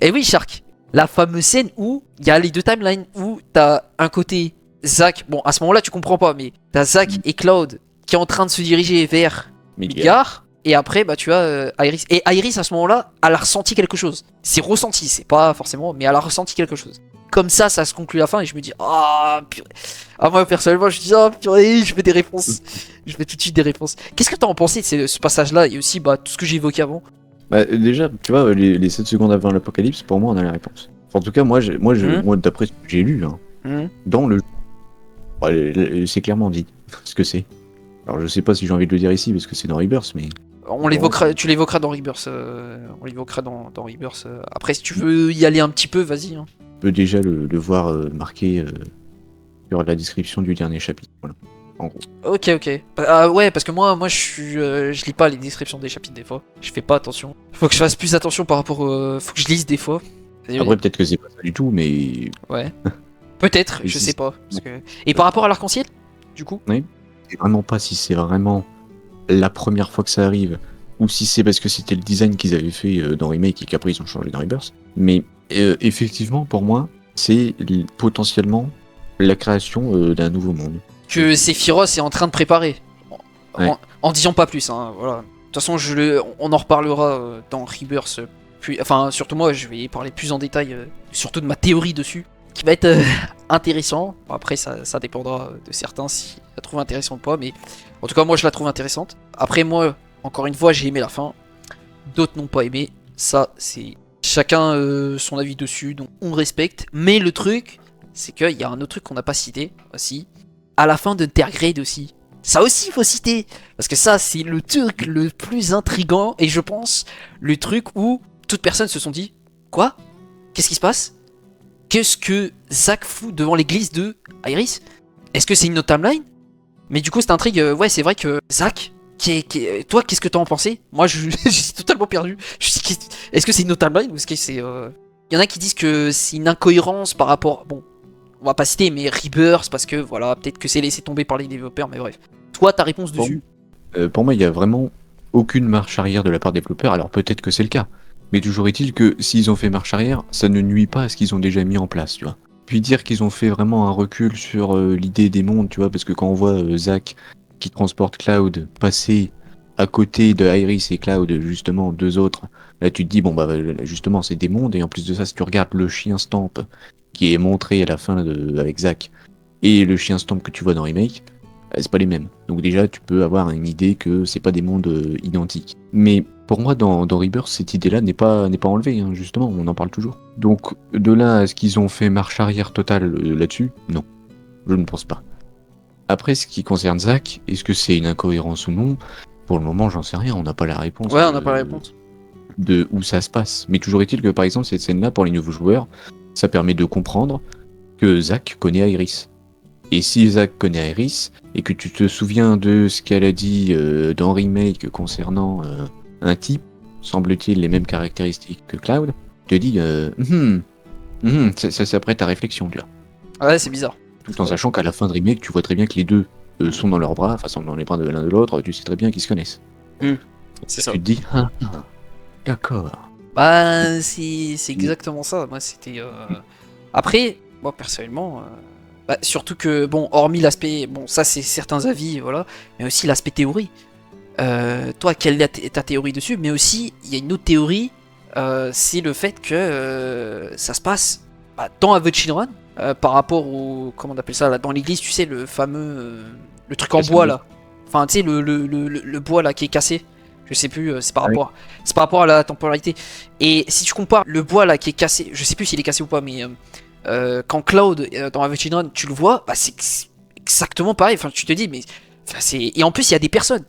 Et oui, Shark, la fameuse scène où il y a les deux timelines, où t'as un côté Zack, bon, à ce moment-là, tu comprends pas, mais t'as Zack et Cloud qui est en train de se diriger vers Midgar, et après, tu as Iris. Et Iris, à ce moment-là, elle a ressenti quelque chose. C'est ressenti, c'est pas forcément, mais elle a ressenti quelque chose. Comme ça se conclut la fin et je me dis purée. Moi personnellement je dis purée, je fais des réponses. Je fais tout de suite des réponses. Qu'est-ce que t'as en pensé de ce passage là et aussi tout ce que j'ai évoqué avant? Déjà, tu vois, les 7 secondes avant l'apocalypse, pour moi on a la réponse. Enfin, en tout cas, moi d'après ce que j'ai lu, dans le c'est clairement dit ce que c'est. Alors je sais pas si j'ai envie de le dire ici parce que c'est dans Rebirth, mais... Tu l'évoqueras dans Rebirth. On l'évoquera dans Rebirth. Après si tu veux y aller un petit peu, vas-y. On peut déjà le voir marqué sur la description du dernier chapitre. Voilà, en gros. Ok. Ouais, parce que moi je lis pas les descriptions des chapitres des fois. Je fais pas attention. Faut que je fasse plus attention par rapport. Faut que je lise des fois. Après, peut-être que c'est pas ça du tout, mais. Ouais. Peut-être, je sais pas. Et par rapport à l'arc-en-ciel, du coup? Oui. Je sais vraiment pas si c'est vraiment la première fois que ça arrive, ou si c'est parce que c'était le design qu'ils avaient fait dans Remake et qu'après ils ont changé dans Rebirth. Mais. Effectivement, pour moi, c'est potentiellement la création d'un nouveau monde. Que Sephiroth est en train de préparer. En disant pas plus, voilà. De toute façon, on en reparlera dans Rebirth. Enfin, surtout moi, je vais parler plus en détail, surtout de ma théorie dessus, qui va être intéressant. Bon, après, ça dépendra de certains si la trouvent intéressante ou pas, mais en tout cas, moi je la trouve intéressante. Après, moi, encore une fois, j'ai aimé la fin. D'autres n'ont pas aimé. Ça, c'est chacun son avis dessus, donc on respecte. Mais le truc, c'est qu'il y a un autre truc qu'on n'a pas cité aussi. À la fin d'Intergrade aussi. Ça aussi, il faut citer. Parce que ça, c'est le truc le plus intriguant. Et je pense, le truc où toutes personnes se sont dit: quoi? Qu'est-ce qui se passe? Qu'est-ce que Zack fout devant l'église de Iris? Est-ce que c'est une autre timeline? Mais du coup, cette intrigue, ouais, c'est vrai que Zack, toi, qu'est-ce que t'en as pensé? Moi, je suis totalement perdu. Est-ce que c'est une autre timeline ou est-ce que c'est. Il y en a qui disent que c'est une incohérence par rapport. Bon, on va pas citer, mais Rebirth, parce que voilà, peut-être que c'est laissé tomber par les développeurs, mais bref. Toi, ta réponse dessus? Pour moi, il y a vraiment aucune marche arrière de la part des développeurs, alors peut-être que c'est le cas. Mais toujours est-il que s'ils ont fait marche arrière, ça ne nuit pas à ce qu'ils ont déjà mis en place, tu vois. Puis dire qu'ils ont fait vraiment un recul sur l'idée des mondes, tu vois, parce que quand on voit Zack qui transporte Cloud passer à côté de Iris et Cloud, justement, deux autres, là tu te dis, bon bah justement c'est des mondes, et en plus de ça, si tu regardes le chien Stamp qui est montré à la fin avec Zack, et le chien Stamp que tu vois dans Remake, c'est pas les mêmes. Donc déjà, tu peux avoir une idée que c'est pas des mondes identiques. Mais pour moi, dans Rebirth, cette idée-là n'est pas enlevée, hein, justement, on en parle toujours. Donc, de là à ce qu'ils ont fait marche arrière totale là-dessus, non. Je ne pense pas. Après, ce qui concerne Zack, est-ce que c'est une incohérence ou non? Pour le moment, j'en sais rien, on n'a pas la réponse. Ouais, on n'a pas la réponse. De où ça se passe. Mais toujours est-il que, par exemple, cette scène-là, pour les nouveaux joueurs, ça permet de comprendre que Zack connaît Iris. Et si Zack connaît Iris, et que tu te souviens de ce qu'elle a dit dans Remake concernant un type, semble-t-il les mêmes caractéristiques que Cloud, tu te dis, ça s'apprête à réflexion, tu vois. Ouais, c'est bizarre. Tout en sachant qu'à la fin de Remake, tu vois très bien que les deux sont dans leurs bras, enfin sont dans les bras de l'un de l'autre, tu sais très bien qu'ils se connaissent. C'est ça. Tu te dis, d'accord. Bah, c'est exactement ça. Moi, c'était. Après, moi, personnellement. Bah, surtout que, bon, hormis l'aspect. Bon, ça, c'est certains avis, voilà. Mais aussi l'aspect théorie. Toi, quelle est ta théorie dessus? Mais aussi, il y a une autre théorie. C'est le fait que ça se passe dans Avenged Children. Par rapport au. Comment on appelle ça là? Dans l'église, tu sais, le fameux. Le truc en bois là. Enfin, tu sais, le bois là qui est cassé. Je sais plus, c'est par rapport à la temporalité. Et si tu compares le bois là qui est cassé, je sais plus s'il est cassé ou pas, mais quand Cloud dans Avenged Children, tu le vois, bah c'est exactement pareil. Enfin, tu te dis, mais c'est. Et en plus, il y a des personnes.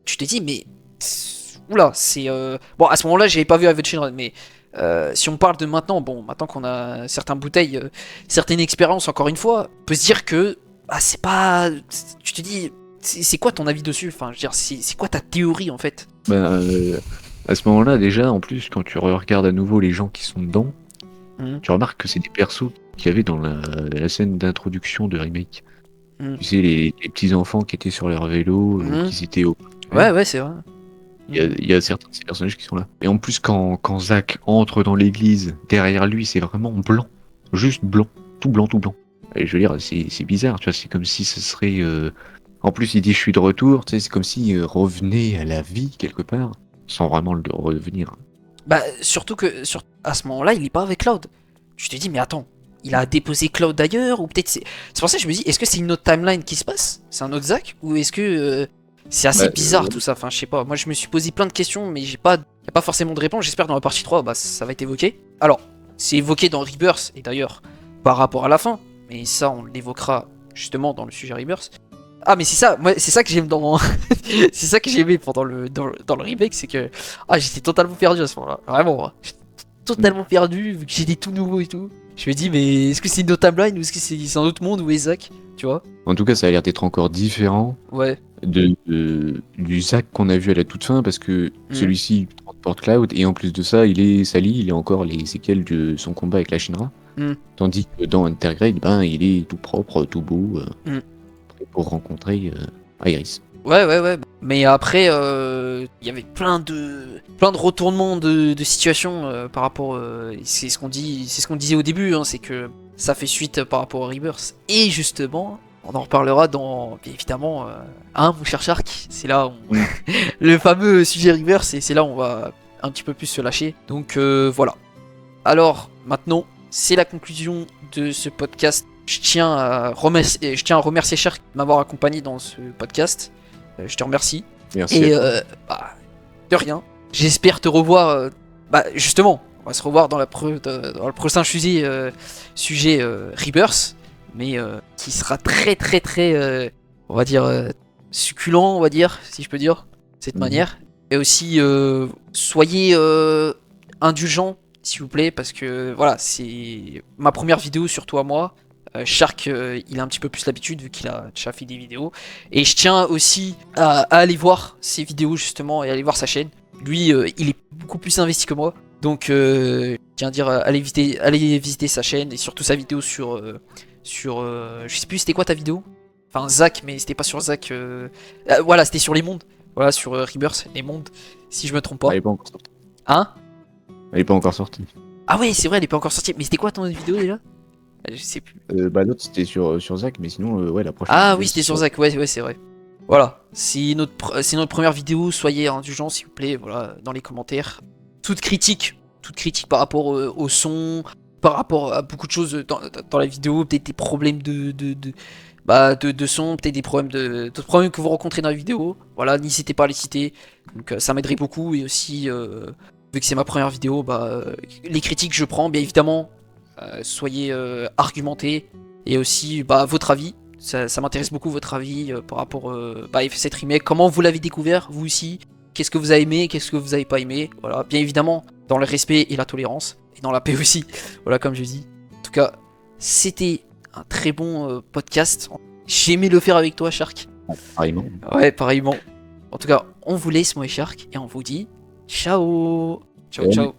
Tu te dis, mais oula, c'est bon. À ce moment-là, j'avais pas vu Avenged Children, mais si on parle de maintenant, bon, maintenant qu'on a certaines bouteilles, certaines expériences, encore une fois, on peut se dire que c'est pas. Tu te dis. C'est quoi ton avis dessus? Enfin, je veux dire, c'est quoi ta théorie en fait? À ce moment-là, déjà, en plus, quand tu regardes à nouveau les gens qui sont dedans, tu remarques que c'est des persos qu'il y avait dans la scène d'introduction de Remake. Tu sais, les petits enfants qui étaient sur leur vélo, qui étaient au. Ouais, c'est vrai. Il y a certains de ces personnages qui sont là. Et en plus, quand Zack entre dans l'église, derrière lui, c'est vraiment blanc. Juste blanc. Tout blanc, tout blanc. Et je veux dire, c'est bizarre, tu vois, c'est comme si ce serait. En plus, il dit je suis de retour, tu sais, c'est comme s'il revenait à la vie quelque part, sans vraiment le revenir. Bah, surtout que à ce moment-là, il est pas avec Cloud. Tu te dis, mais attends, il a déposé Cloud d'ailleurs, ou peut-être c'est pour ça que je me dis, est-ce que c'est une autre timeline qui se passe? C'est un autre Zack? Ou est-ce que c'est assez bizarre tout ça? Enfin, je sais pas, moi je me suis posé plein de questions, mais y a pas forcément de réponse. J'espère que dans la partie 3, bah, ça va être évoqué. Alors, c'est évoqué dans Rebirth, et d'ailleurs, par rapport à la fin, mais ça, on l'évoquera justement dans le sujet Rebirth. Ah mais c'est ça, moi c'est ça que j'aime dans c'est ça que j'ai aimé pendant dans le remake, c'est que j'étais totalement perdu à ce moment-là, vraiment, j'étais totalement perdu vu que j'étais tout nouveau et tout. Je me dis mais est-ce que c'est une autre timeline ou est-ce que c'est un autre monde ou Zack, tu vois? En tout cas, ça a l'air d'être encore différent. Ouais. Du Zack qu'on a vu à la toute fin parce que celui-ci transporte Cloud et en plus de ça, il est sali, il a encore les séquelles de son combat avec la Shinra. Tandis que dans Intergrade, il est tout propre, tout beau. Pour rencontrer Iris. Ouais. Mais après, il y avait plein de retournements de situation par rapport. C'est ce qu'on disait au début, hein, c'est que ça fait suite par rapport à Rebirth. Et justement, on en reparlera dans, bien évidemment, mon cher Shark. C'est là où le fameux sujet Rebirth, et c'est là où on va un petit peu plus se lâcher. Donc voilà. Alors maintenant, c'est la conclusion de ce podcast. Je tiens à remercier Shark de m'avoir accompagné dans ce podcast. Je te remercie. Merci. Et de rien. J'espère te revoir. Justement, on va se revoir dans le prochain sujet Rebirth, mais qui sera très très très, on va dire, succulent, on va dire, si je peux dire, de cette manière. Et aussi, soyez indulgents, s'il vous plaît, parce que voilà, c'est ma première vidéo, surtout à moi. Shark, il a un petit peu plus l'habitude vu qu'il a déjà fait des vidéos. Et je tiens aussi à aller voir ses vidéos justement et aller voir sa chaîne. Lui, il est beaucoup plus investi que moi. Donc, je tiens à dire, allez visiter sa chaîne et surtout sa vidéo sur je sais plus c'était quoi ta vidéo. Enfin Zach, mais c'était pas sur Zach. Voilà, c'était sur les mondes. Voilà, sur Rebirth, les mondes, si je me trompe pas. Elle est pas encore sortie. Hein? Elle est pas encore sortie. Ah ouais, c'est vrai, elle est pas encore sortie. Mais c'était quoi ton vidéo déjà? Je sais plus. L'autre c'était sur Zach, mais sinon, ouais, la prochaine. Ah oui, c'était sur Zach, ouais, c'est vrai. Voilà, c'est notre première vidéo, soyez indulgents s'il vous plaît, voilà, dans les commentaires. Toute critique par rapport au son, par rapport à beaucoup de choses dans la vidéo, peut-être des problèmes de son, peut-être d'autres problèmes que vous rencontrez dans la vidéo. Voilà, n'hésitez pas à les citer, donc ça m'aiderait beaucoup. Et aussi, vu que c'est ma première vidéo, les critiques je prends, bien évidemment. Soyez argumentés et aussi votre avis, ça m'intéresse beaucoup votre avis par rapport à FF7 Remake, comment vous l'avez découvert vous aussi, qu'est-ce que vous avez aimé, qu'est-ce que vous avez pas aimé, voilà, bien évidemment dans le respect et la tolérance et dans la paix aussi, voilà, comme je dis. En tout cas, c'était un très bon podcast, j'ai aimé le faire avec toi Shark. Pareillement. Ouais, pareillement. En tout cas, on vous laisse moi et Shark et on vous dit ciao, ciao.